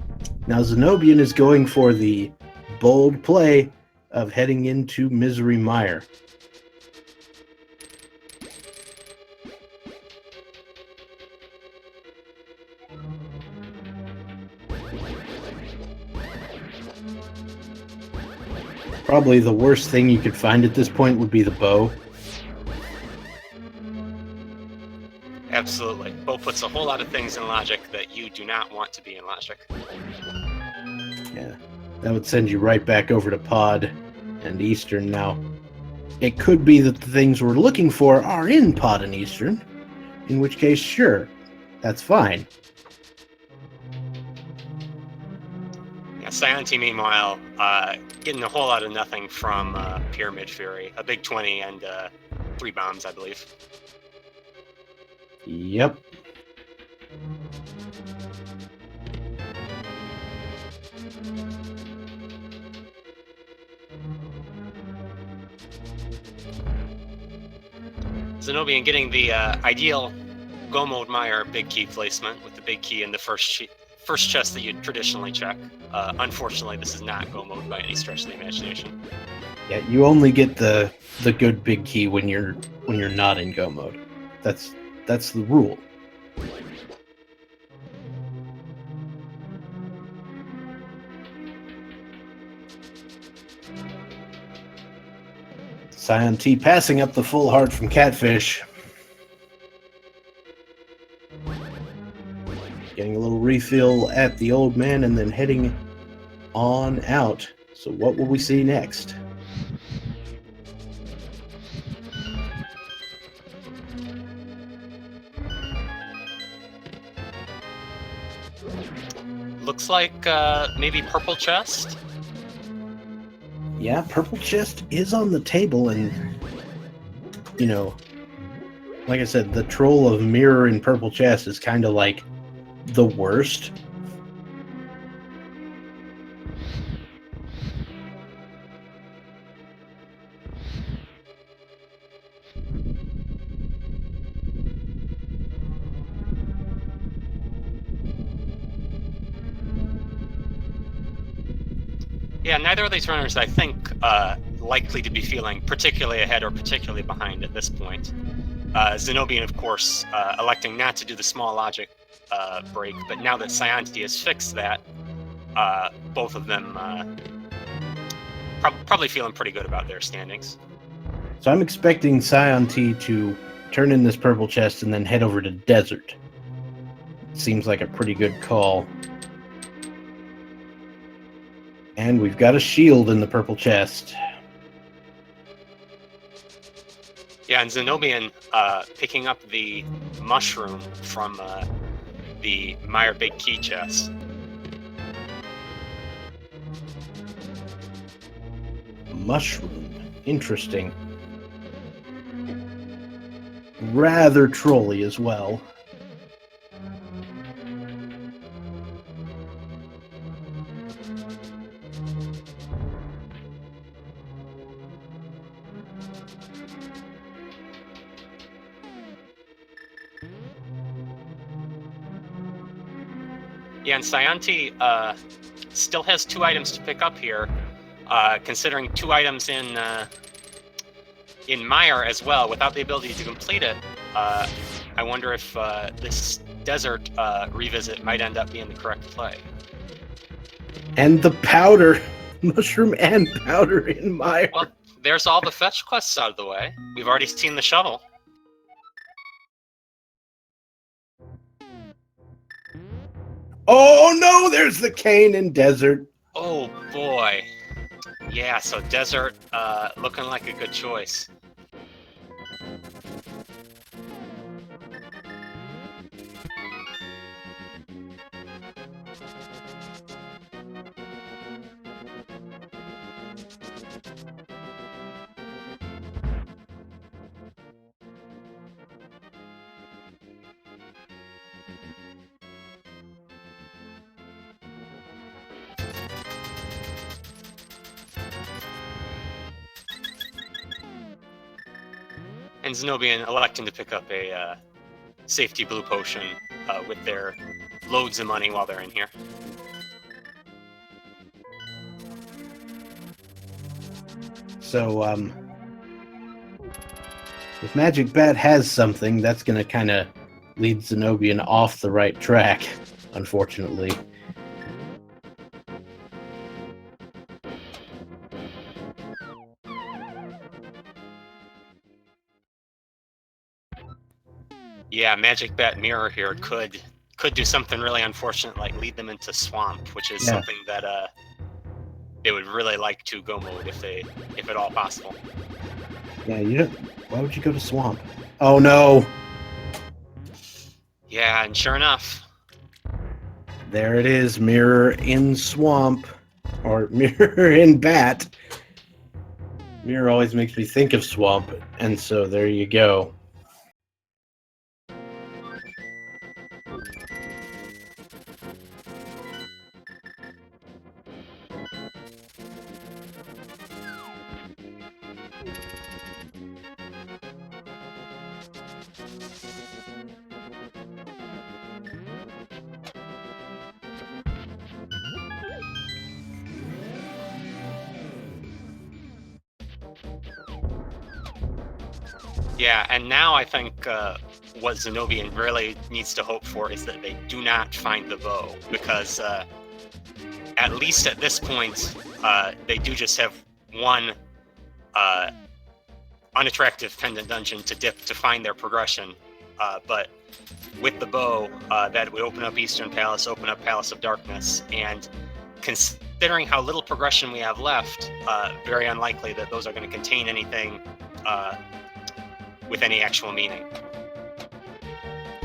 Now Zen0bian is going for the bold play of heading into Misery Mire. Probably the worst thing you could find at this point would be the bow. Absolutely. Bow puts a whole lot of things in Logic that you do not want to be in Logic. Yeah, that would send you right back over to Pod and Eastern now. It could be that the things we're looking for are in Pod and Eastern, in which case, sure, that's fine. Yeah, saiontea, meanwhile, getting a whole lot of nothing from Pyramid Fury. A big 20 and 3 bombs, I believe. Yep. Zen0bian getting the ideal Go Mode Meyer big key placement with the big key in the first chest that you'd traditionally check. Unfortunately, this is not Go Mode by any stretch of the imagination. Yeah, you only get the good big key when you're not in Go Mode. That's the rule. saiontea passing up the full heart from Catfish. Getting a little refill at the old man and then heading on out. So what will we see next? Looks like maybe purple chest. Yeah, purple chest is on the table, and you know, like I said, the troll of mirror in purple chest is kind of like the worst. Yeah, neither of these runners, I think, likely to be feeling particularly ahead or particularly behind at this point. Zen0bian, of course, electing not to do the small logic break, but now that saiontea has fixed that, both of them probably feeling pretty good about their standings. So I'm expecting saiontea to turn in this purple chest and then head over to desert. Seems like a pretty good call. And we've got a shield in the purple chest. Yeah, and Zen0bian picking up the mushroom from the Meyer Big Key chest. Mushroom. Interesting. Rather trolly as well. Yeah, and saiontea still has 2 items to pick up here, considering 2 items in Meyer as well, without the ability to complete it. I wonder if this desert revisit might end up being the correct play. And the powder. Mushroom and powder in Meyer. Well, there's all the fetch quests out of the way. We've already seen the shovel. Oh no, there's the cane in desert. Oh boy. Yeah, so desert looking like a good choice. And Zen0bian electing to pick up a safety blue potion with their loads of money while they're in here. So, if Magic Bat has something, that's going to kind of lead Zen0bian off the right track, unfortunately. Yeah, Magic Bat Mirror here could do something really unfortunate, like lead them into Swamp, which is something that they would really like to go mode if at all possible. Yeah, you don't. Why would you go to Swamp? Oh no! Yeah, and sure enough, There it is, Mirror in Swamp, or Mirror in Bat. Mirror always makes me think of Swamp, and so there you go. yeah, and now I think what Zen0bian really needs to hope for is that they do not find the bow, because at least at this point, they do just have one unattractive pendant dungeon to dip to find their progression. But with the bow, that would open up Eastern Palace, open up Palace of Darkness, and considering how little progression we have left, very unlikely that those are going to contain anything with any actual meaning.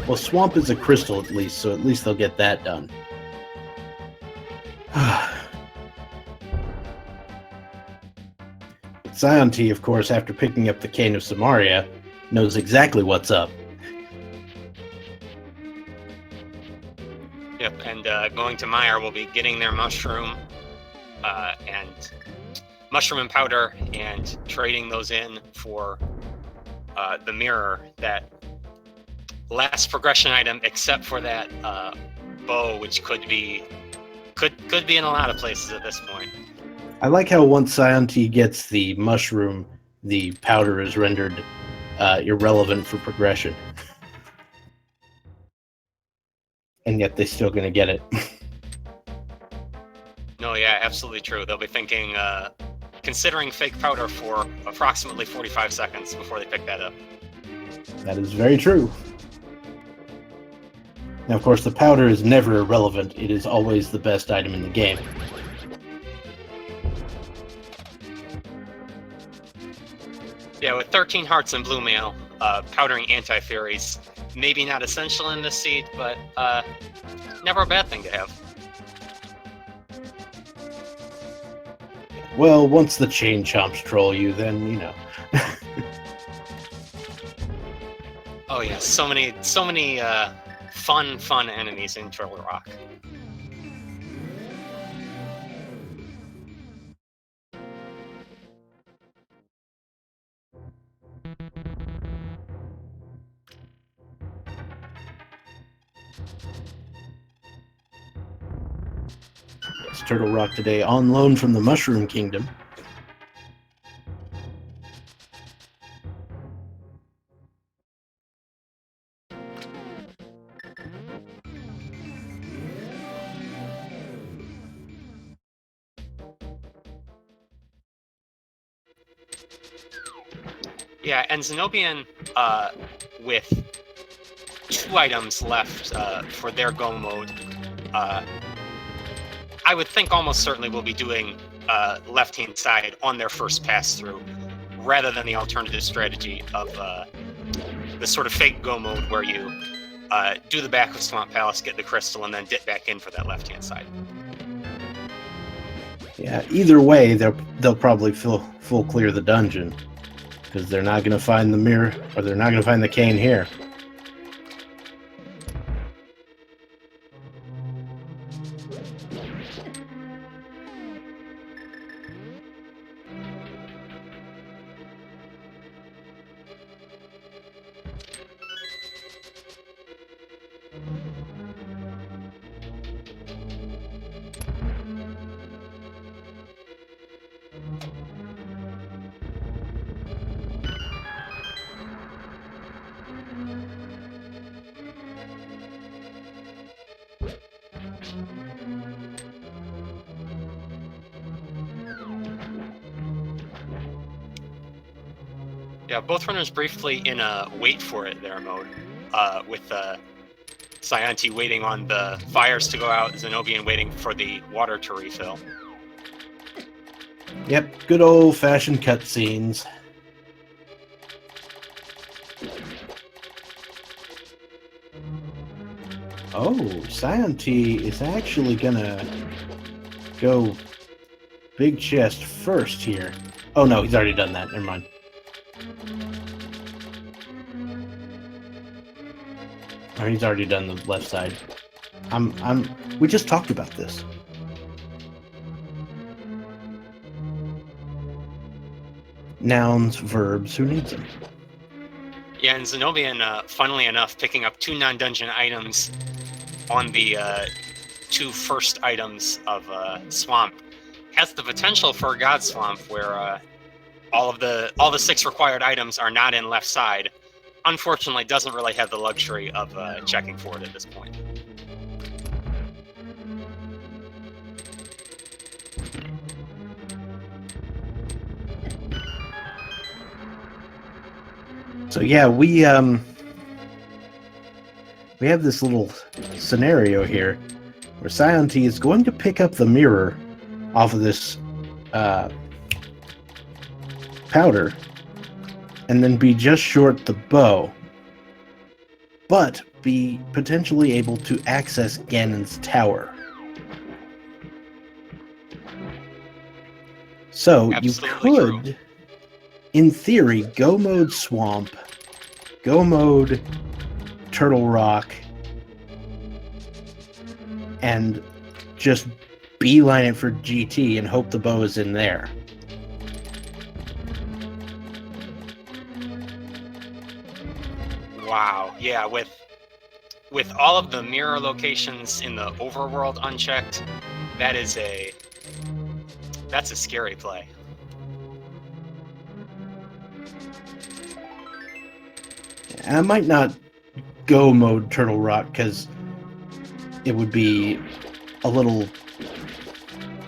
Well, Swamp is a crystal at least, so at least they'll get that done. saiontea, of course, after picking up the Cane of Samaria, knows exactly what's up. Yep, and going to Meyer will be getting their mushroom and mushroom and powder, and trading those in for the mirror, that last progression item, except for that bow, which could be in a lot of places at this point. I like how once saiontea gets the mushroom, the powder is rendered irrelevant for progression. And yet they're still going to get it. No, yeah, absolutely true. They'll be thinking, considering fake powder for approximately 45 seconds before they pick that up. That is very true. Now, of course, the powder is never irrelevant. It is always the best item in the game. Yeah, with 13 hearts and blue mail, powdering anti-fairies, maybe not essential in this seed, but never a bad thing to have. Well, once the chain chomps troll you, then, you know. Oh yeah, so many fun enemies in Turtle Rock. It's Turtle Rock today, on loan from the Mushroom Kingdom. Yeah, and Zen0bian, with 2 items left for their go mode, I would think almost certainly will be doing left-hand side on their first pass-through, rather than the alternative strategy of the sort of fake go mode where you do the back of Swamp Palace, get the crystal, and then dip back in for that left-hand side. Yeah, either way, they'll probably full clear the dungeon. Because they're not going to find the mirror, or they're not going to find the cane here. Yeah, both runners briefly in a wait for it there mode, with saiontea waiting on the fires to go out, Zen0bian waiting for the water to refill. Yep, good old-fashioned cutscenes. Oh, saiontea is actually gonna go big chest first here. Oh no, he's already done that. Never mind. Or he's already done the left side. We just talked about this. Nouns, verbs, who needs them? Yeah, and Zen0bian, funnily enough, picking up 2 non-dungeon items on the 2 first items of Swamp, has the potential for a God Swamp where all the 6 required items are not in left side. Unfortunately, doesn't really have the luxury of checking for it at this point. So yeah, we have this little scenario here where saiontea is going to pick up the mirror off of this powder and then be just short the bow, but be potentially able to access Ganon's tower. So Absolutely you could, true. in theory, go mode Swamp, go mode Turtle Rock, and just beeline it for GT and hope the bow is in there. Wow, yeah, with all of the mirror locations in the overworld unchecked, that is That's a scary play. I might not go mode Turtle Rock because it would be a little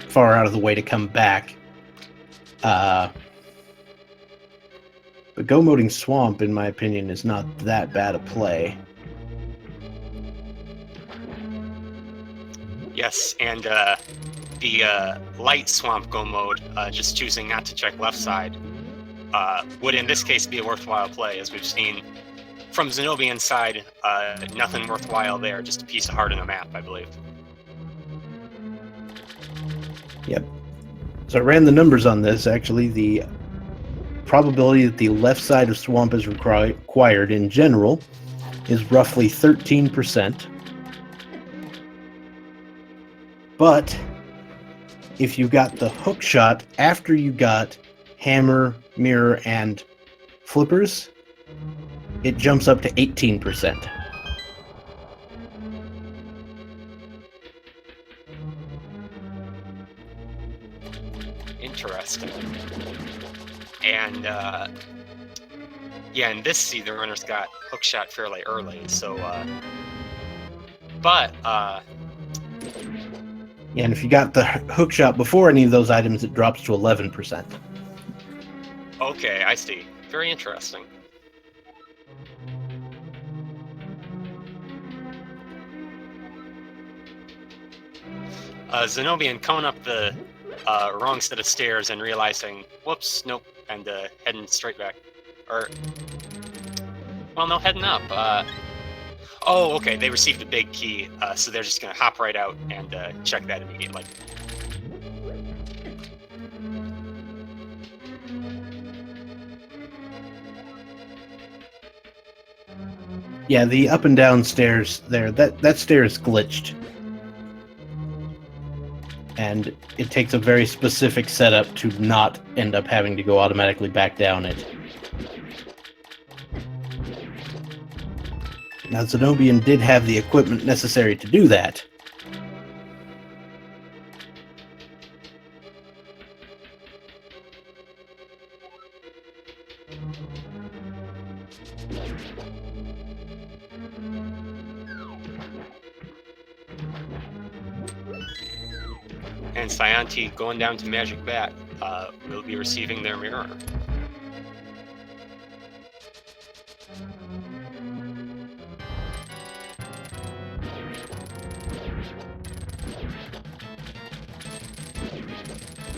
far out of the way to come back. But go moding Swamp, in my opinion, is not that bad a play. Yes, and the light Swamp go mode, just choosing not to check left side, would in this case be a worthwhile play, as we've seen from Zen0bian's side. Nothing worthwhile there, just a piece of heart in a map, I believe. Yep. So I ran the numbers on this. Actually, the probability that the left side of Swamp is required in general is roughly 13%. But if you got the hook shot after you got hammer, mirror, and flippers, it jumps up to 18%. Interesting. And yeah, in this seed, the runners got hook shot fairly early, so Yeah, and if you got the hook shot before any of those items, it drops to 11%. Okay, I see. Very interesting. Zen0bian coming up the wrong set of stairs and realizing, whoops, nope, and heading straight back. Or, well, no, heading up. Oh, okay, they received a big key, so they're just going to hop right out and check that immediately. Yeah, the up and down stairs there, that stair is glitched. And it takes a very specific setup to not end up having to go automatically back down it. Now, Zen0bian did have the equipment necessary to do that. And saiontea going down to Magic Bat will be receiving their mirror.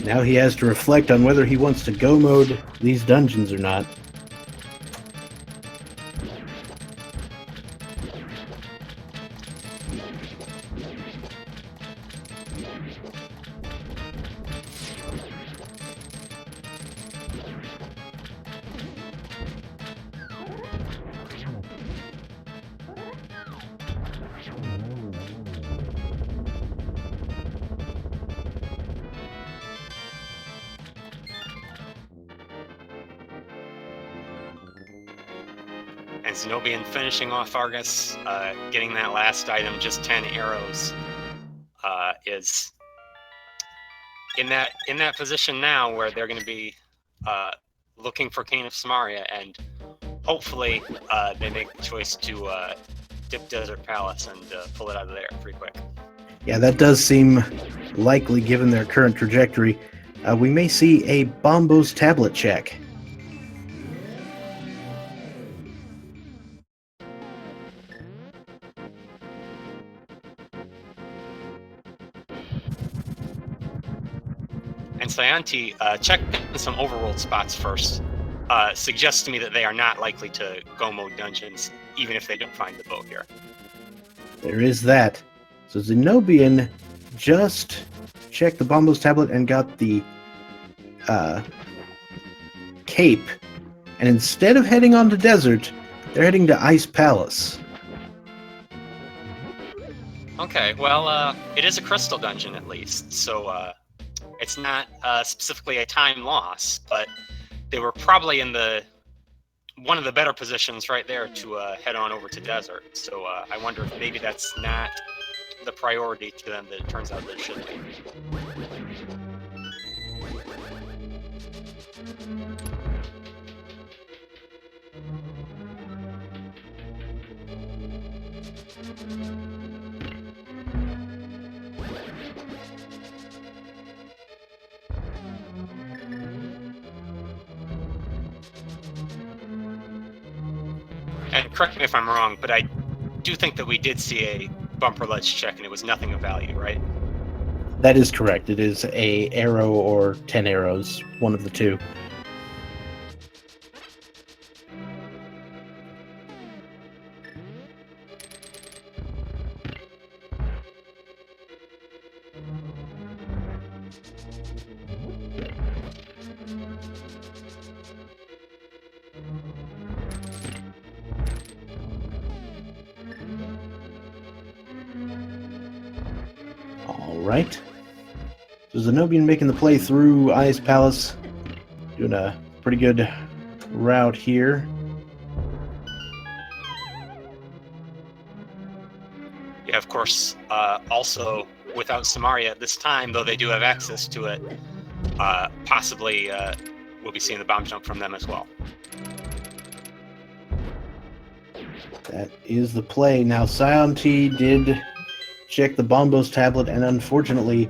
Now he has to reflect on whether he wants to go mode these dungeons or not. And Zen0bian finishing off Argus, getting that last item, just 10 arrows, is in that position now where they're going to be looking for Cane of Samaria, and hopefully they make the choice to dip Desert Palace and pull it out of there pretty quick. Yeah, that does seem likely given their current trajectory. We may see a Bombo's tablet check. And saiontea, check some overworld spots first. Suggests to me that they are not likely to go mode dungeons, even if they don't find the boat here. There is that. So Zen0bian just checked the Bombo's tablet and got the cape. And instead of heading on to Desert, they're heading to Ice Palace. Okay, well, it is a crystal dungeon at least, so it's not specifically a time loss, but they were probably in one of the better positions right there to head on over to Desert. So I wonder if maybe that's not the priority to them that it turns out that it should be. And correct me if I'm wrong, but I do think that we did see a bumper ledge check, and it was nothing of value, right? That is correct. It is a arrow or 10 arrows, one of the two. All right. So Zen0bian making the play through Ice Palace, doing a pretty good route here. Yeah, of course. Also, without Samaria at this time, though they do have access to it, possibly we'll be seeing the bomb jump from them as well. That is the play. Now, saiontea did check the Bombos tablet and unfortunately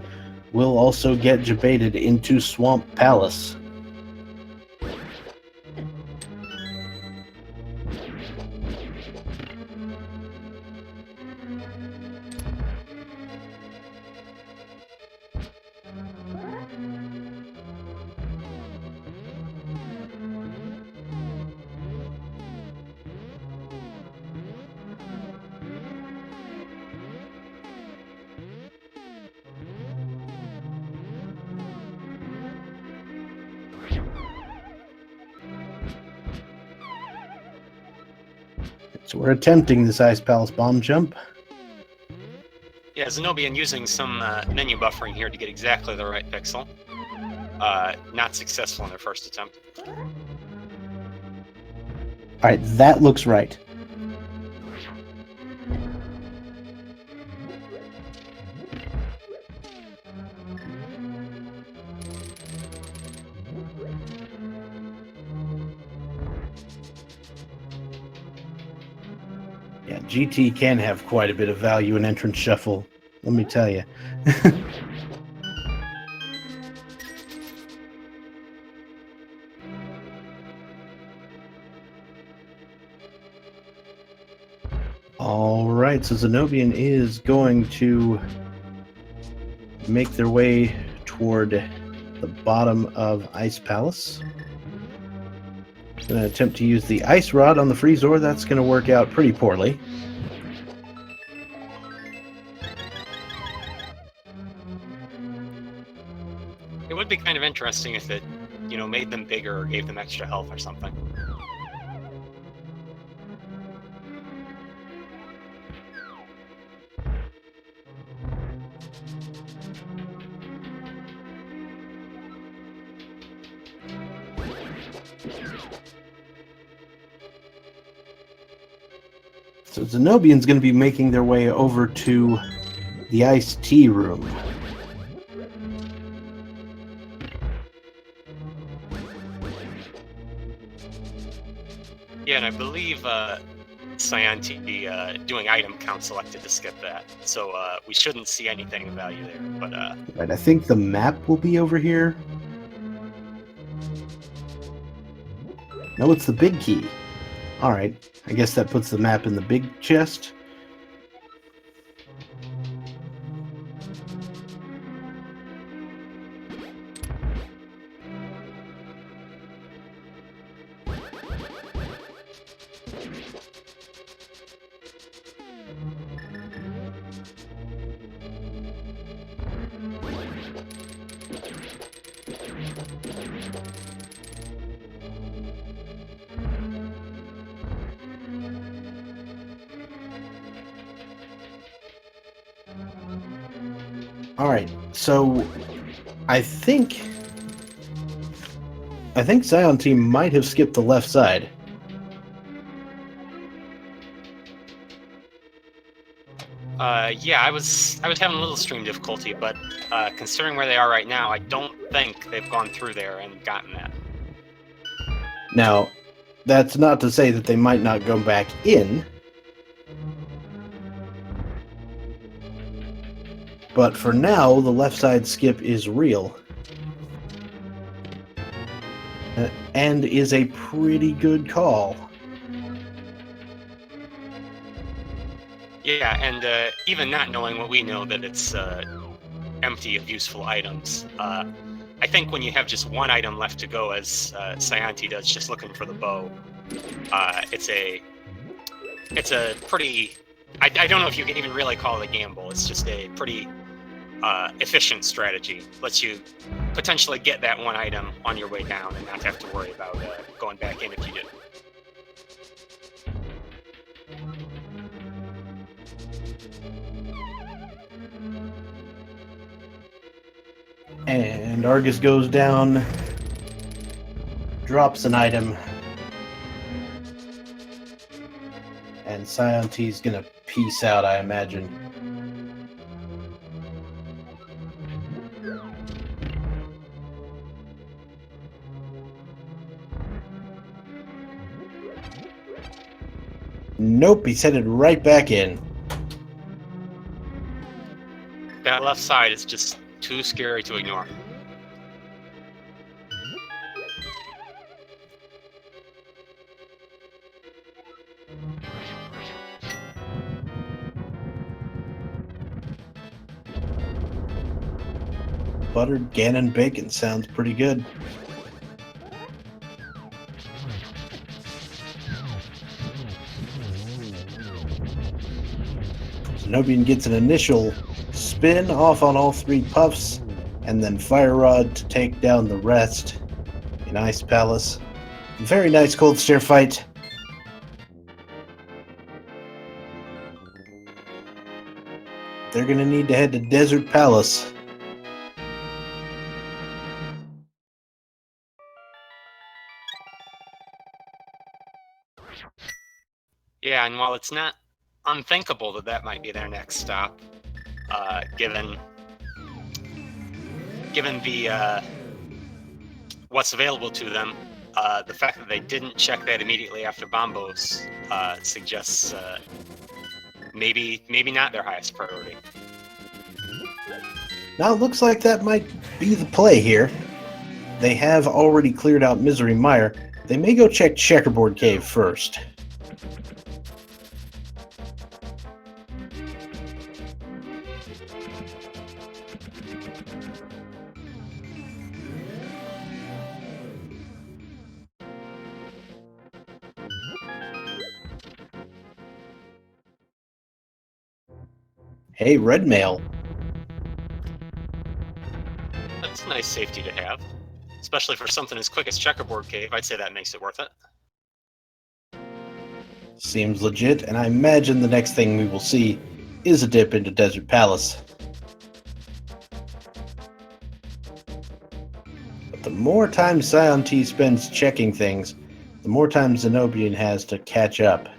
will also get jebaited into Swamp Palace. So we're attempting this Ice Palace bomb jump. Yeah, Zen0bian using some menu buffering here to get exactly the right pixel. Not successful in their first attempt. All right, that looks right. Yeah, GT can have quite a bit of value in entrance shuffle, let me tell you. All right, so Zen0bian is going to make their way toward the bottom of Ice Palace. Going to attempt to use the Ice Rod on the Freezor. That's going to work out pretty poorly. It would be kind of interesting if it, made them bigger or gave them extra health or something. So Zen0bian's going to be making their way over to the iced tea room. Yeah, and I believe saiontea doing item count selected to skip that, so we shouldn't see anything of value there. But Right, I think the map will be over here. No, it's the big key. All right, I guess that puts the map in the big chest. All right, so I think saiontea might have skipped the left side. yeah, I was having a little stream difficulty, but considering where they are right now, I don't think they've gone through there and gotten that. Now, that's not to say that they might not go back in. But for now, the left side skip is real. And is a pretty good call. Yeah, and even not knowing what we know, that it's empty of useful items. I think when you have just one item left to go, as saiontea does, just looking for the bow, it's a pretty... I don't know if you can even really call it a gamble. It's just a pretty efficient strategy. Lets you potentially get that one item on your way down and not have to worry about going back in if you do. And Argus goes down, drops an item, and saiontea's gonna peace out, I imagine. Nope, he's headed right back in. That left side is just too scary to ignore. Buttered Ganon bacon sounds pretty good. Zen0bian gets an initial spin off on all three puffs, and then Fire Rod to take down the rest in Ice Palace. Very nice cold stare fight. They're gonna need to head to Desert Palace. Yeah, and while it's not unthinkable that that might be their next stop, given the what's available to them, the fact that they didn't check that immediately after Bombos suggests maybe not their highest priority. Now it looks like that might be the play here. They have already cleared out Misery Mire. They may go check Checkerboard Cave first. Hey, Red Mail. That's a nice safety to have, especially for something as quick as Checkerboard Cave. I'd say that makes it worth it. Seems legit, and I imagine the next thing we will see is a dip into Desert Palace. But the more time saiontea spends checking things, the more time Zen0bian has to catch up.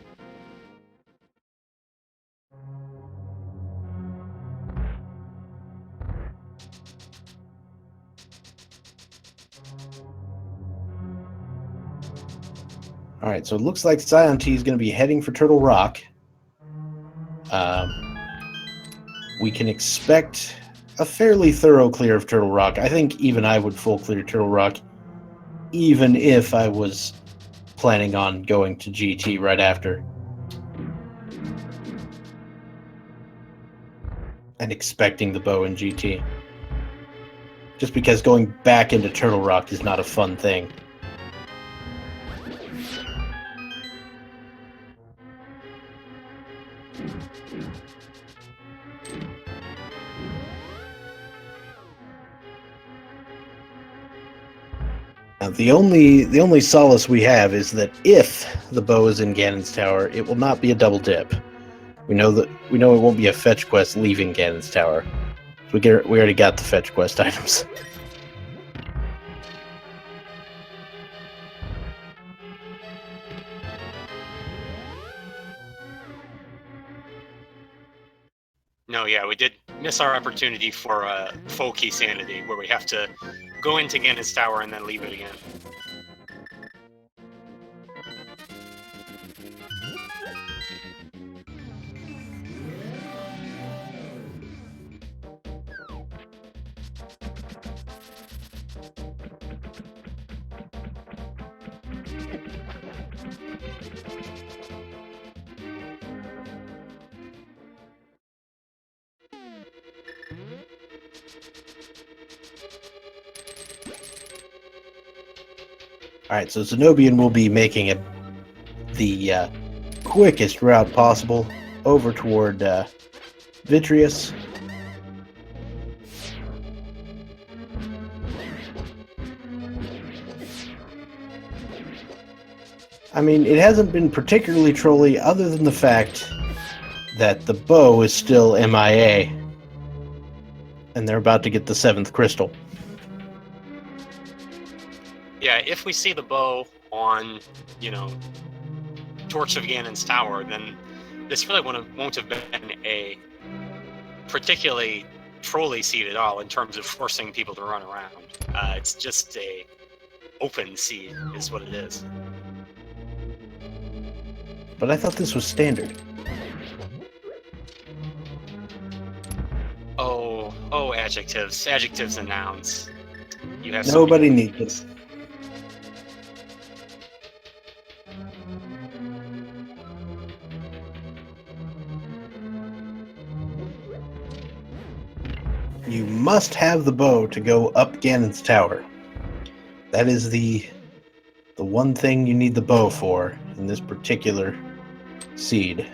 Alright, so it looks like saiontea is going to be heading for Turtle Rock. We can expect a fairly thorough clear of Turtle Rock. I think even I would full clear Turtle Rock, even if I was planning on going to GT right after. And expecting the bow in GT. Just because going back into Turtle Rock is not a fun thing. Now, the only solace we have is that if the bow is in Ganon's Tower, it will not be a double dip. We know it won't be a fetch quest leaving Ganon's Tower. We already got the fetch quest items. No, yeah, we did miss our opportunity for full key sanity, where we have to go into Ganon's Tower and then leave it again. All right, so Zen0bian will be making it the quickest route possible over toward Vitreous. I mean, it hasn't been particularly trolly other than the fact that the bow is still MIA. And they're about to get the 7th crystal. Yeah, if we see the bow on, Torch of Ganon's tower, then this really won't have been a particularly trolly seed at all in terms of forcing people to run around. It's just a open seed, is what it is. But I thought this was standard. Oh, adjectives. Adjectives and nouns. You have Nobody needs this. You must have the bow to go up Ganon's tower. That is the one thing you need the bow for in this particular seed.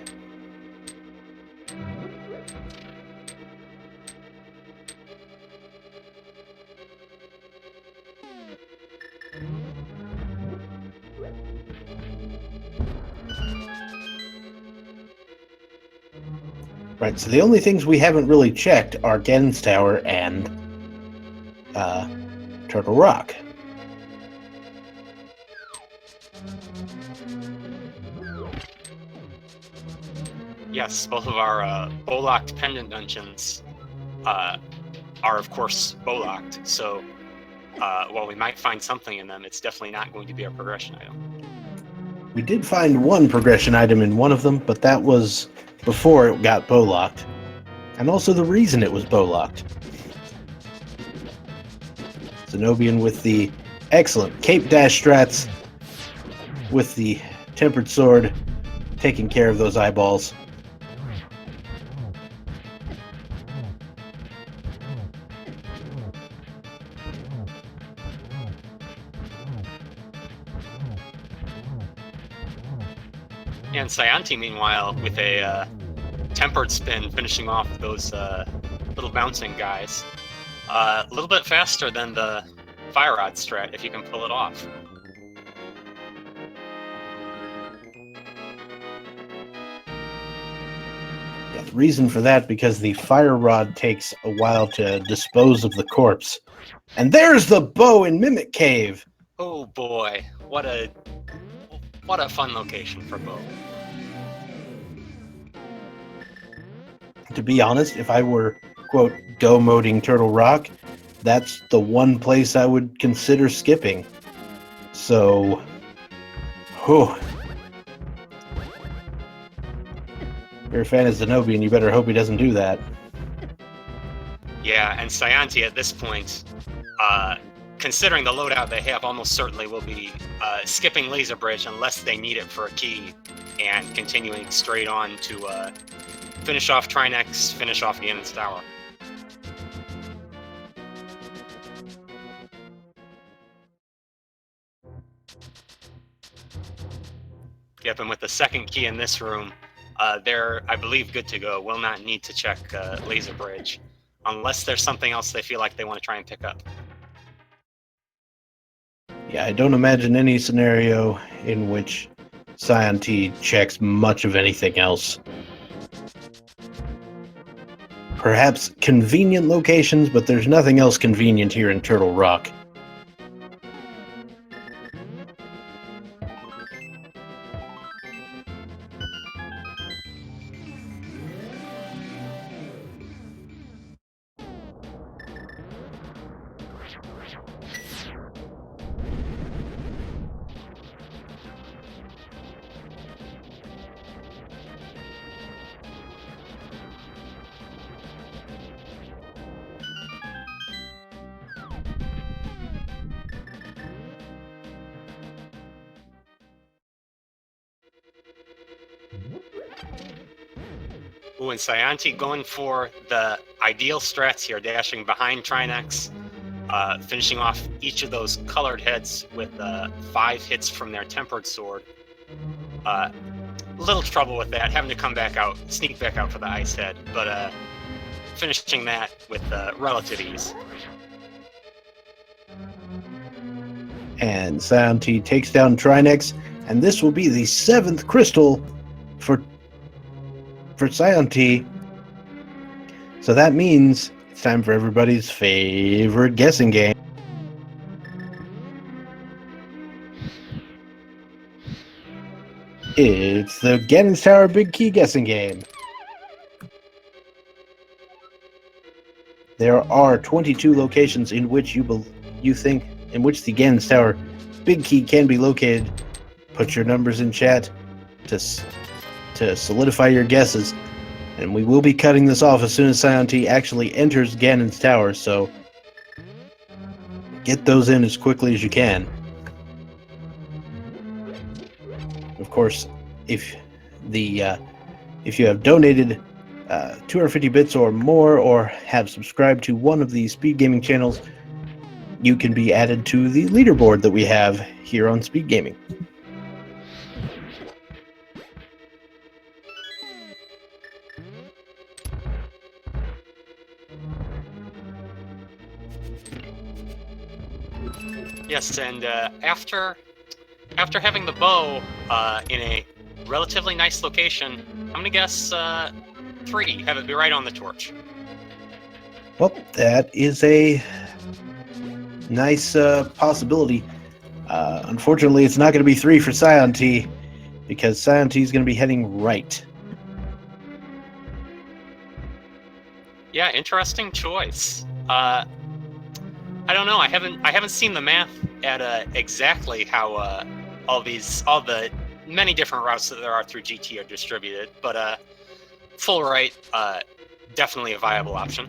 Right, so the only things we haven't really checked are Ganon's Tower and Turtle Rock. Yes, both of our bow-locked pendant dungeons are, of course, bow-locked, so while we might find something in them, it's definitely not going to be a progression item. We did find one progression item in one of them, but that was before it got bow-locked. And also the reason it was bow-locked. Zen0bian with the excellent Cape Dash strats, with the Tempered Sword, taking care of those eyeballs. And saiontea, meanwhile, with a tempered spin, finishing off those little bouncing guys. A little bit faster than the Fire Rod strat, if you can pull it off. Yeah, the reason for that, because the Fire Rod takes a while to dispose of the corpse. And there's the bow in Mimic Cave! Oh boy, what a fun location for bow. To be honest, if I were, quote, go-moding Turtle Rock, that's the one place I would consider skipping. So, whew. If you're a fan of Zen0bian, you better hope he doesn't do that. Yeah, and saiontea at this point, considering the loadout they have, almost certainly will be skipping Laser Bridge unless they need it for a key, and continuing straight on to finish off Trinex, finish off Ganon's Tower. Yep, and with the second key in this room, they're, I believe, good to go. Will not need to check Laser Bridge, unless there's something else they feel like they want to try and pick up. Yeah, I don't imagine any scenario in which saiontea checks much of anything else. Perhaps convenient locations, but there's nothing else convenient here in Turtle Rock. Ooh, and saiontea going for the ideal strats here, dashing behind Trinex, finishing off each of those colored heads with 5 hits from their tempered sword. Little trouble with that, having to come back out, sneak back out for the ice head, but finishing that with relative ease. And saiontea takes down Trinex, and this will be the 7th crystal for saiontea. So that means it's time for everybody's favorite guessing game. It's the Ganon's Tower Big Key guessing game. There are 22 locations in which you think in which the Ganon's Tower Big Key can be located. Put your numbers in chat to solidify your guesses, and we will be cutting this off as soon as saiontea actually enters Ganon's Tower, so get those in as quickly as you can. Of course, if you have donated 250 bits or more, or have subscribed to one of the Speed Gaming channels, you can be added to the leaderboard that we have here on Speed Gaming. Yes, and after having the bow in a relatively nice location, I'm gonna guess 3. Have it be right on the torch. Well, that is a nice possibility. Unfortunately, it's not going to be 3 for saiontea, because saiontea is going to be heading right. Yeah, interesting choice. I don't know. I haven't seen the math at exactly how all the many different routes that there are through GT are distributed, but full right, definitely a viable option.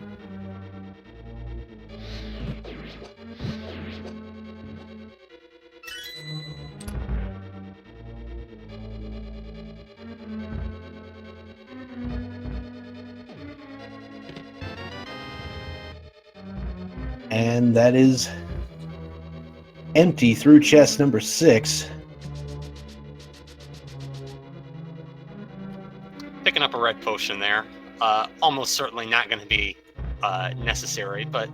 And that is empty through chest number 6. Picking up a red potion there. Almost certainly not going to be necessary, but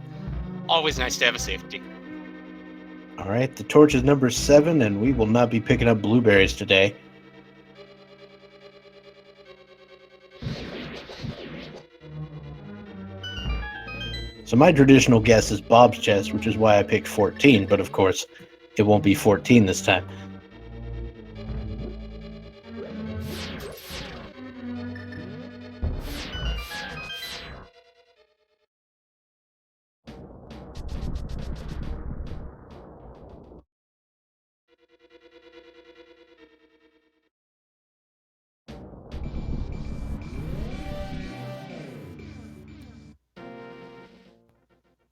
always nice to have a safety. All right, the torch is number 7, and we will not be picking up blueberries today. So my traditional guess is Bob's chest, which is why I picked 14, but of course, it won't be 14 this time.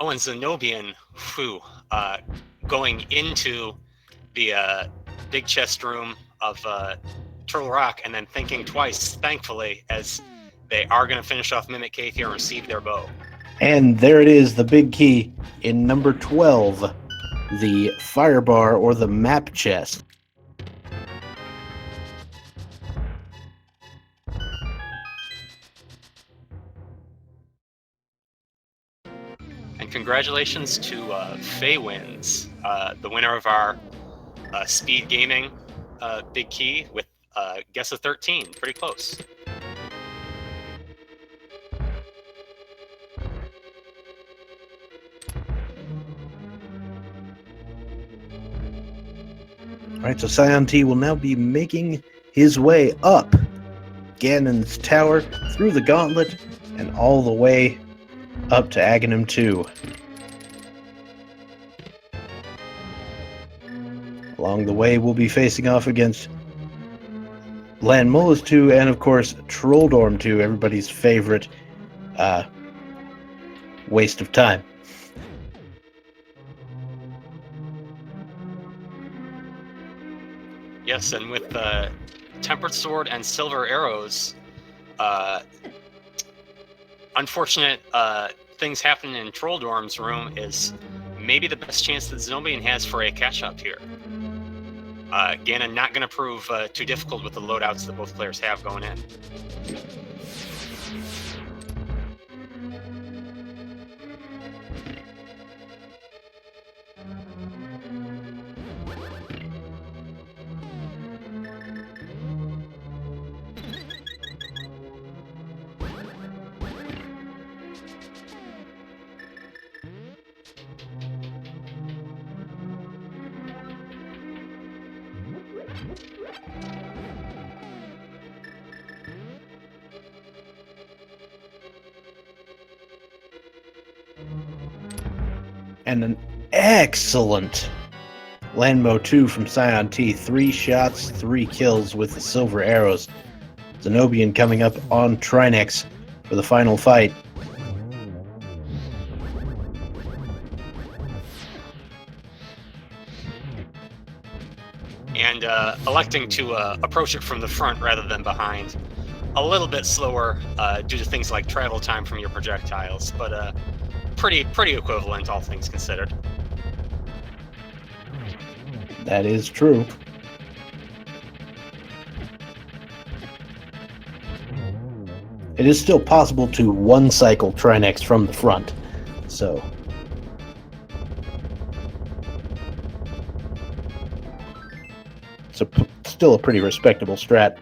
Oh, and Zen0bian, going into the big chest room of Turtle Rock and then thinking twice, thankfully, as they are going to finish off Mimic Cave here and receive their bow. And there it is, the big key in number 12, the fire bar or the map chest. And congratulations to Faywins, the winner of our Speed Gaming Big Key with guess of 13. Pretty close. All right, so saiontea will now be making his way up Ganon's Tower, through the gauntlet, and all the way up to Aghanim 2. Along the way, we'll be facing off against Landmullis 2 and, of course, Trolldorm 2, everybody's favorite waste of time. Yes, and with Tempered Sword and Silver Arrows, unfortunate things happen in Trolldorm's room is maybe the best chance that Zen0bian has for a catch-up here. Ganon not going to prove too difficult with the loadouts that both players have going in. And an excellent Landmo 2 from saiontea. 3 shots, 3 kills with the silver arrows. Zen0bian coming up on Trinex for the final fight. And electing to approach it from the front rather than behind. A little bit slower due to things like travel time from your projectiles, but pretty equivalent, all things considered. That is true. It is still possible to one-cycle Trinex from the front, so... still a pretty respectable strat.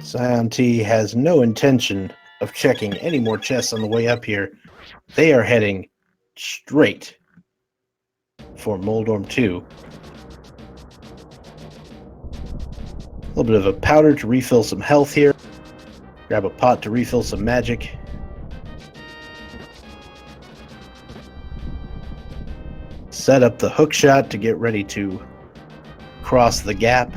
saiontea has no intention of checking any more chests on the way up here. They are heading straight for Moldorm 2. A little bit of a powder to refill some health here. Grab a pot to refill some magic. Set up the hook shot to get ready to cross the gap.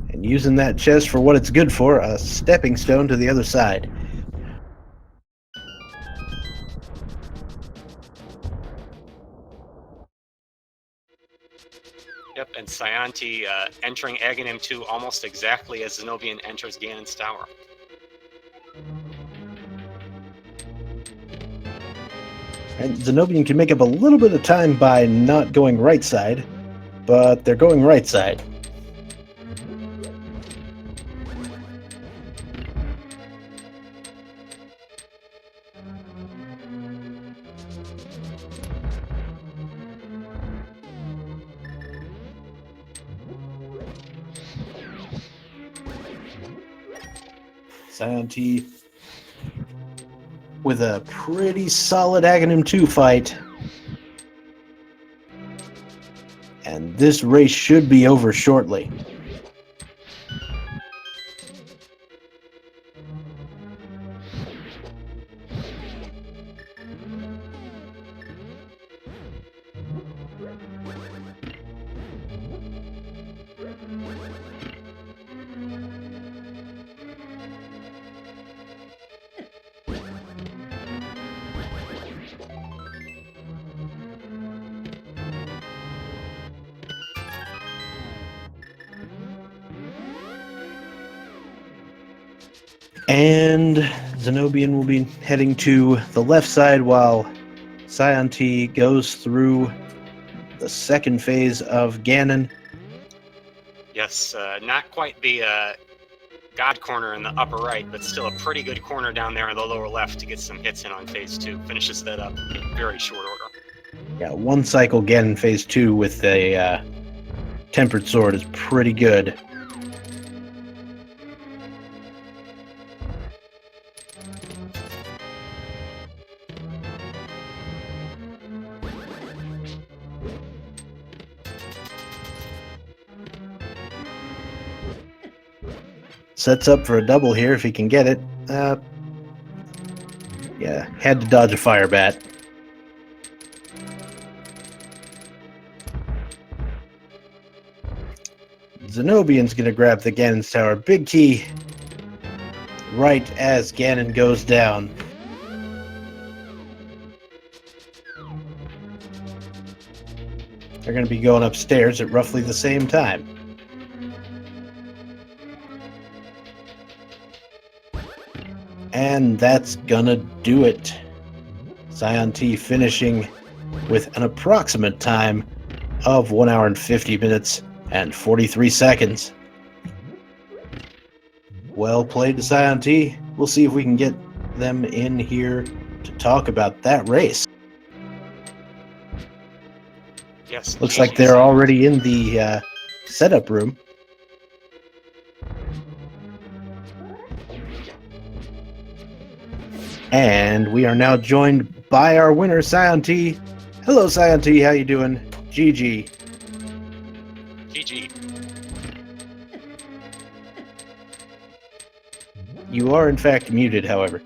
And using that chest for what it's good for, a stepping stone to the other side. Yep, and saiontea entering Aghanim 2 almost exactly as Zen0bian enters Ganon's Tower. And Zen0bian can make up a little bit of time by not going right side, but they're going right side. saiontea with a pretty solid Aghanim 2 fight. And this race should be over shortly. And Zen0bian will be heading to the left side while saiontea goes through the second phase of Ganon. Yes, not quite the God corner in the upper right, but still a pretty good corner down there in the lower left to get some hits in on phase 2. Finishes that up in very short order. Yeah, one cycle Ganon phase 2 with a tempered sword is pretty good. Sets up for a double here if he can get it. Yeah, had to dodge a fire bat. Zen0bian's gonna grab the Ganon's Tower. Big key right as Ganon goes down. They're going to be going upstairs at roughly the same time. And that's gonna do it. saiontea finishing with an approximate time of 1 hour and 50 minutes and 43 seconds. Well played to saiontea. We'll see if we can get them in here to talk about that race. Yes. Looks like they're already in the setup room. And we are now joined by our winner, saiontea. Hello, saiontea. How you doing? GG. GG. You are, in fact, muted, however.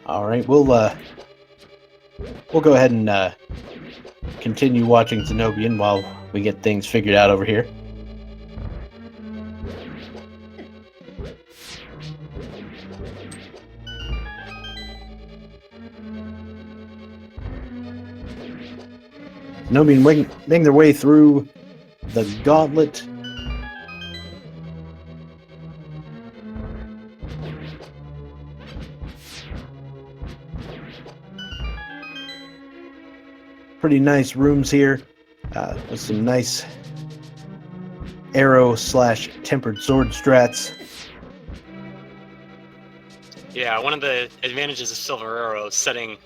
All right, we'll go ahead and continue watching Zen0bian while we get things figured out over here. Zen0bian winging their way through the gauntlet. Pretty nice rooms here, with some nice arrow/tempered sword strats. Yeah, one of the advantages of Silver Arrow setting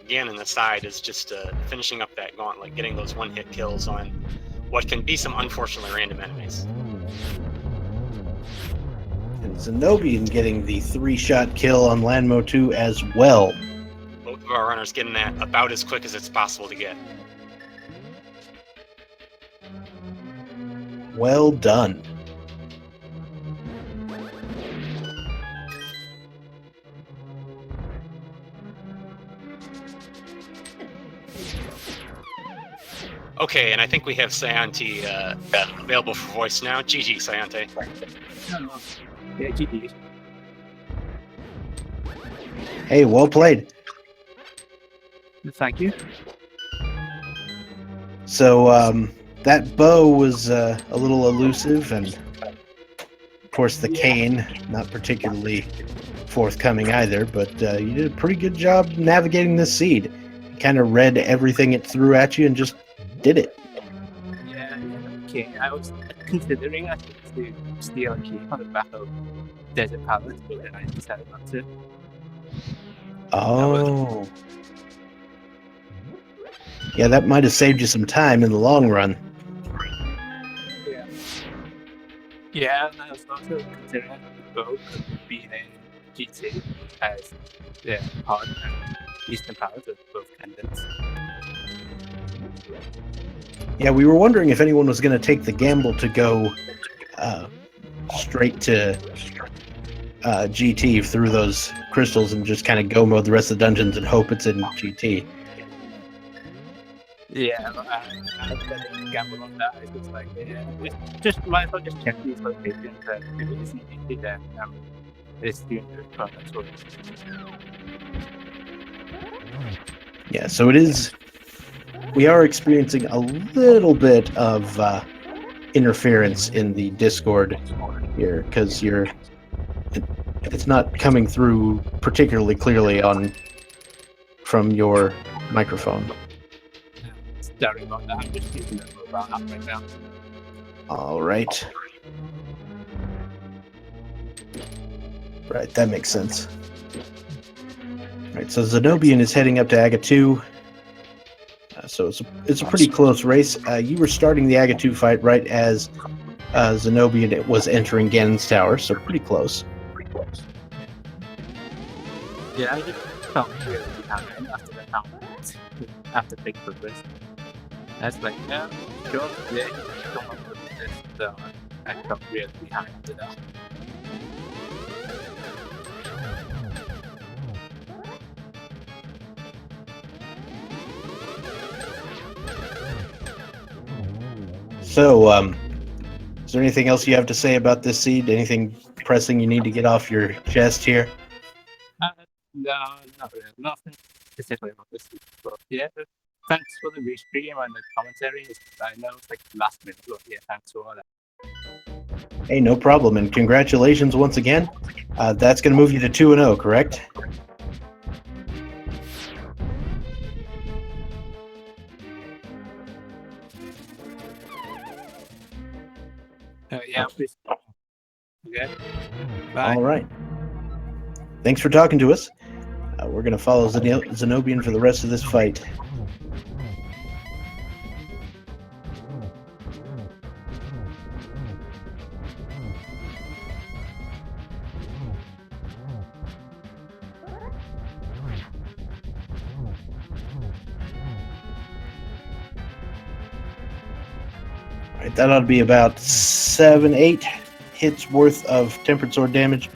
Ganon aside is just finishing up that gauntlet, getting those one-hit kills on what can be some unfortunately random enemies. And Zen0bian getting the 3-shot kill on Landmo 2 as well. Both of our runners getting that about as quick as it's possible to get. Well done. Okay, and I think we have saiontea available for voice now. GG, saiontea. Yeah, GG. Hey, well played. Thank you. So, that bow was a little elusive, and of course the cane, not particularly forthcoming either, but you did a pretty good job navigating this seed. You kind of read everything it threw at you and just did it. Yeah, okay. I was considering actually to steal a key from the back of Desert Palace, but then I decided not to. Oh. Yeah, that might have saved you some time in the long run. Yeah. Yeah, and I was also considering the boat being in GT as the part and eastern part of both kingdoms. Yeah, we were wondering if anyone was going to take the gamble to go straight to GT through those crystals and just kind of go mode the rest of the dungeons and hope it's in GT. Yeah, I didn't gamble on that. It's just like, yeah, just might as well just check these locations and if it isn't easy, then it's doing the product sort of. Yeah, so it is. We are experiencing a little bit of interference in the Discord here because it's not coming through particularly clearly from your microphone. Sorry about that. I'm just using the mobile app right now. All right. Right, that makes sense. Right, so Zen0bian is heading up to Aga 2. So it's a pretty close race. You were starting the Aga 2 fight right as Zen0bian was entering Ganon's tower, so pretty close. Yeah, I just felt really behind after the town, after big progress. That's like, yeah, sure, yeah, you can come up with this, so I felt really behind after that. So, is there anything else you have to say about this seed? Anything pressing you need to get off your chest here? No, not really. Nothing specifically about this. But yeah, thanks for the restream and the commentary. I know it's like last minute, but yeah, thanks for all that. Hey, no problem, and congratulations once again. That's going to move you to 2-0, correct? Yeah, please. Okay. Bye. All right. Thanks for talking to us. We're going to follow Zen0bian for the rest of this fight. All right, that ought to be about 7-8 hits worth of Tempered Sword damage.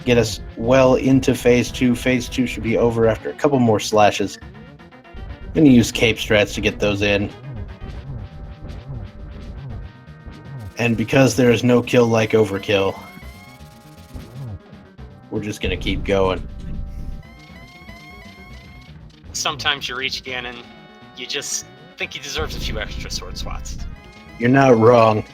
Get us well into phase 2. Phase 2 should be over after a couple more slashes. I'm going to use cape strats to get those in. And because there is no kill like overkill, we're just going to keep going. Sometimes you reach Ganon, you just think he deserves a few extra sword spots. You're not wrong.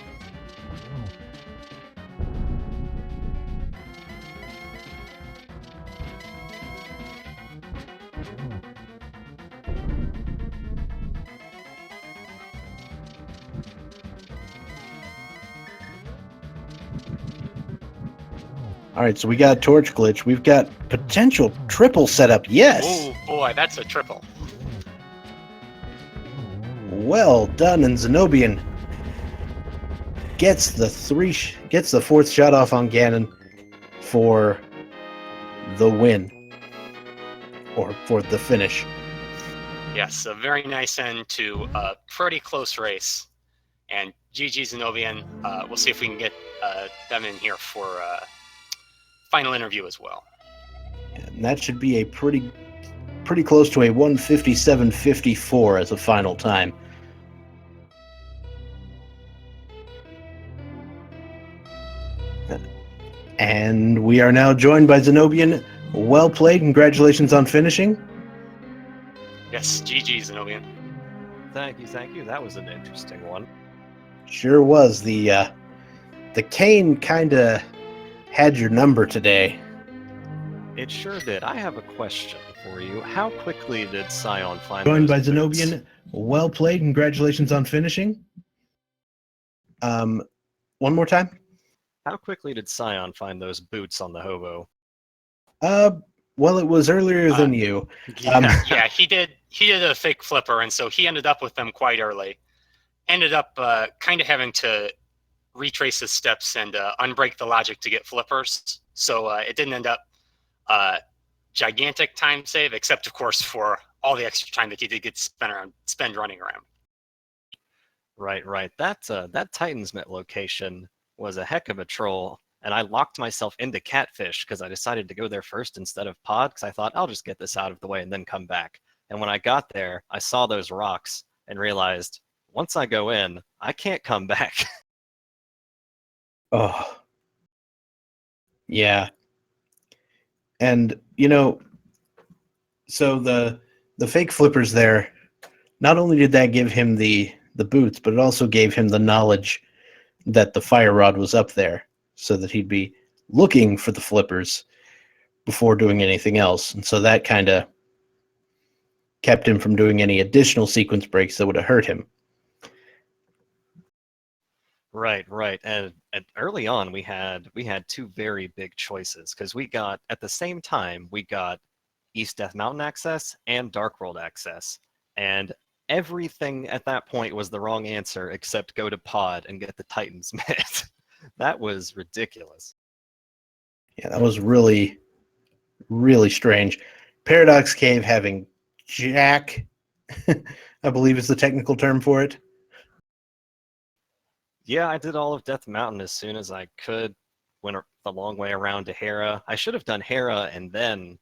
All right, so we got a torch glitch. We've got potential triple setup. Yes. Oh boy, that's a triple. Well done, and Zen0bian gets the fourth shot off on Ganon for the win, or for the finish. Yes, a very nice end to a pretty close race. And GG's Zen0bian. We'll see if we can get them in here for final interview as well. And that should be a pretty close to a 157.54 as a final time. And we are now joined by Zen0bian. Well played. Congratulations on finishing. Yes, GG's Zen0bian. Thank you. That was an interesting one. Sure was. The cane kind of had your number today. It sure did. I have a question for you. How quickly did Scion find Joined by those boots? Zen0bian. Well played. Congratulations on finishing. One more time. How quickly did Scion find those boots on the hobo? Well, it was earlier than you. Yeah, he did a fake flipper, and so he ended up with them quite early. Ended up kind of having to retrace his steps and unbreak the logic to get flippers. So it didn't end up gigantic time save, except of course for all the extra time that he did get spend running around. Right. That Titan's Met location was a heck of a troll, and I locked myself into Catfish because I decided to go there first instead of Pod, because I thought I'll just get this out of the way and then come back. And when I got there, I saw those rocks and realized once I go in, I can't come back. Oh. Yeah. And, so the fake flippers there, not only did that give him the boots, but it also gave him the knowledge that the fire rod was up there, so that he'd be looking for the flippers before doing anything else. And so that kind of kept him from doing any additional sequence breaks that would have hurt him. Right. And early on, we had two very big choices, because at the same time, we got East Death Mountain access and Dark World access. And everything at that point was the wrong answer except go to Pod and get the Titan's Met. That was ridiculous. Yeah, that was really, really strange. Paradox Cave having Jack, I believe is the technical term for it. Yeah, I did all of Death Mountain as soon as I could. Went the long way around to Hera. I should have done Hera and then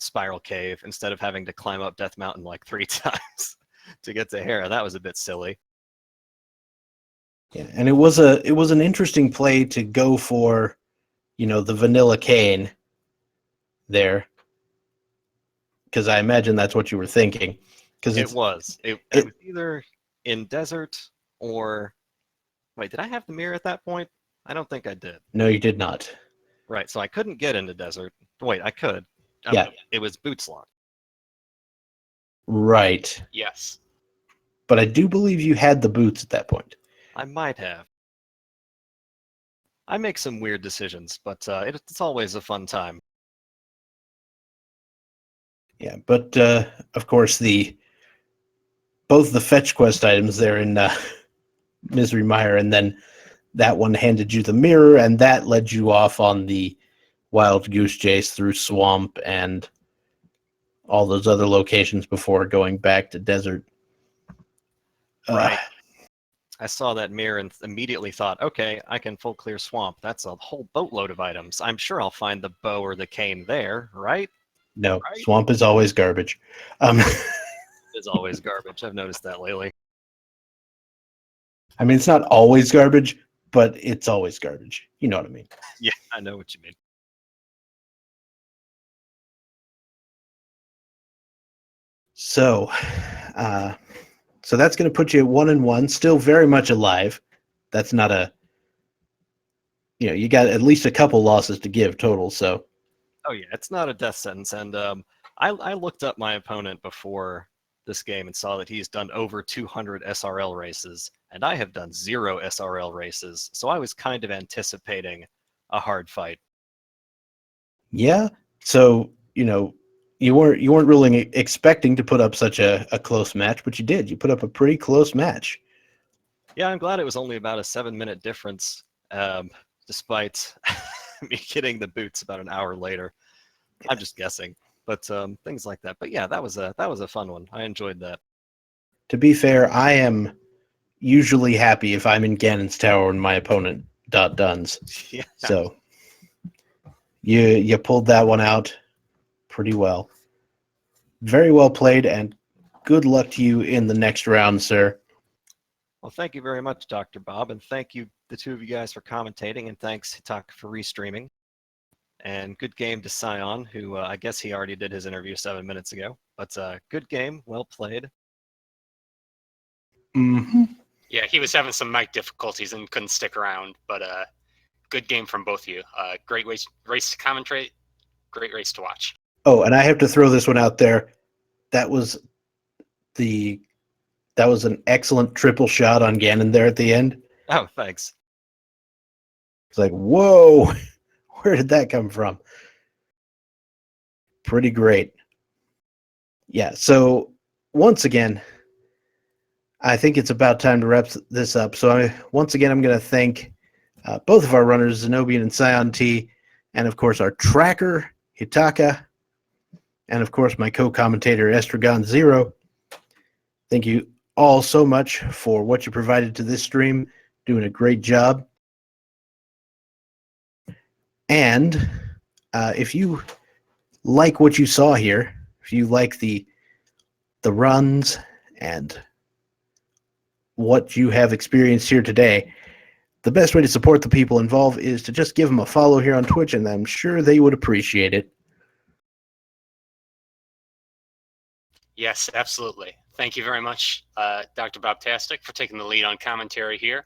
Spiral Cave instead of having to climb up Death Mountain like 3 times to get to Hera. That was a bit silly. Yeah, and it was an interesting play to go for, the vanilla cane there, because I imagine that's what you were thinking. Because It was. It was either in desert or wait, did I have the mirror at that point? I don't think I did. No, you did not. Right, so I couldn't get into desert. Wait, I could. Yeah. It was boots locked. Right. Yes. But I do believe you had the boots at that point. I might have. I make some weird decisions, but it's always a fun time. Yeah, but of course both the fetch quest items there in Misery Mire, and then that one handed you the mirror, and that led you off on the wild goose chase through swamp and all those other locations before going back to desert. Right. I saw that mirror and immediately thought, okay, I can full clear swamp. That's a whole boatload of items. I'm sure I'll find the bow or the cane there, right? No, Right. swamp is always garbage. It's always garbage. I've noticed that lately. I mean, it's not always garbage, but it's always garbage. You know what I mean? Yeah, I know what you mean. So, so that's going to put you at 1-1, still very much alive. That's not you got at least a couple losses to give total. So, oh yeah, it's not a death sentence. And I looked up my opponent before this game and saw that he's done over 200 SRL races, and I have done 0 SRL races. So I was kind of anticipating a hard fight. yeah. So you weren't really expecting to put up such a close match, but you did. You put up a pretty close match. Yeah, I'm glad it was only about a 7-minute difference, despite me getting the boots about an hour later. I'm just guessing, but things like that. But yeah, that was a fun one. I enjoyed that. To be fair, I am usually happy if I'm in Ganon's Tower and my opponent duns. Yeah. So you pulled that one out pretty well. Very well played, and good luck to you in the next round, sir. Well, thank you very much, Dr. Bob, and thank you, the two of you guys, for commentating, and thanks, Hitaka, for restreaming. And good game to Sion, who I guess he already did his interview 7 minutes ago. But good game, well played. Mm-hmm. Yeah, he was having some mic difficulties and couldn't stick around, but good game from both of you. Great race to commentate, great race to watch. Oh, and I have to throw this one out there. That was an excellent triple shot on Ganon there at the end. Oh, thanks. It's like, whoa, where did that come from? Pretty great. Yeah, so once again, I think it's about time to wrap this up. So once again, I'm going to thank both of our runners, Zen0bian and saiontea, and of course our tracker, Hitaka, and of course my co-commentator, Estragon0. Thank you all so much for what you provided to this stream. Doing a great job. And if you like what you saw here, if you like the runs and what you have experienced here today, the best way to support the people involved is to just give them a follow here on Twitch, and I'm sure they would appreciate it. Yes, absolutely. Thank you very much, Dr. Bobtastic, for taking the lead on commentary here.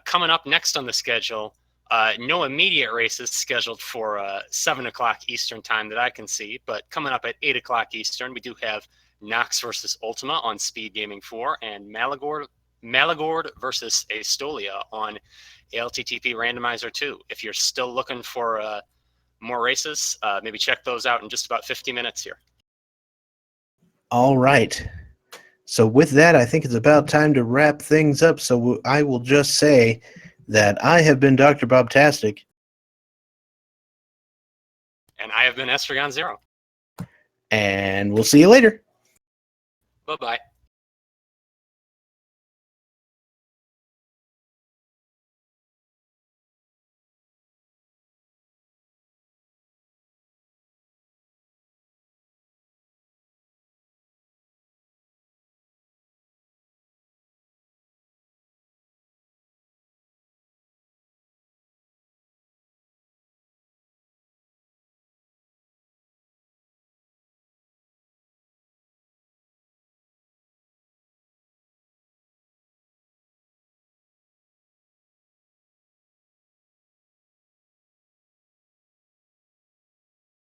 Coming up next on the schedule, no immediate races scheduled for 7 o'clock Eastern time that I can see, but coming up at 8 o'clock Eastern, we do have Nox versus Ultima on Speed Gaming 4 and Malagord versus Astolia on ALTTP Randomizer 2. If you're still looking for more races, maybe check those out in just about 50 minutes here. All right. So with that, I think it's about time to wrap things up. So I will just say that I have been Dr. Bobtastic. And I have been Estragon0. And we'll see you later. Bye-bye.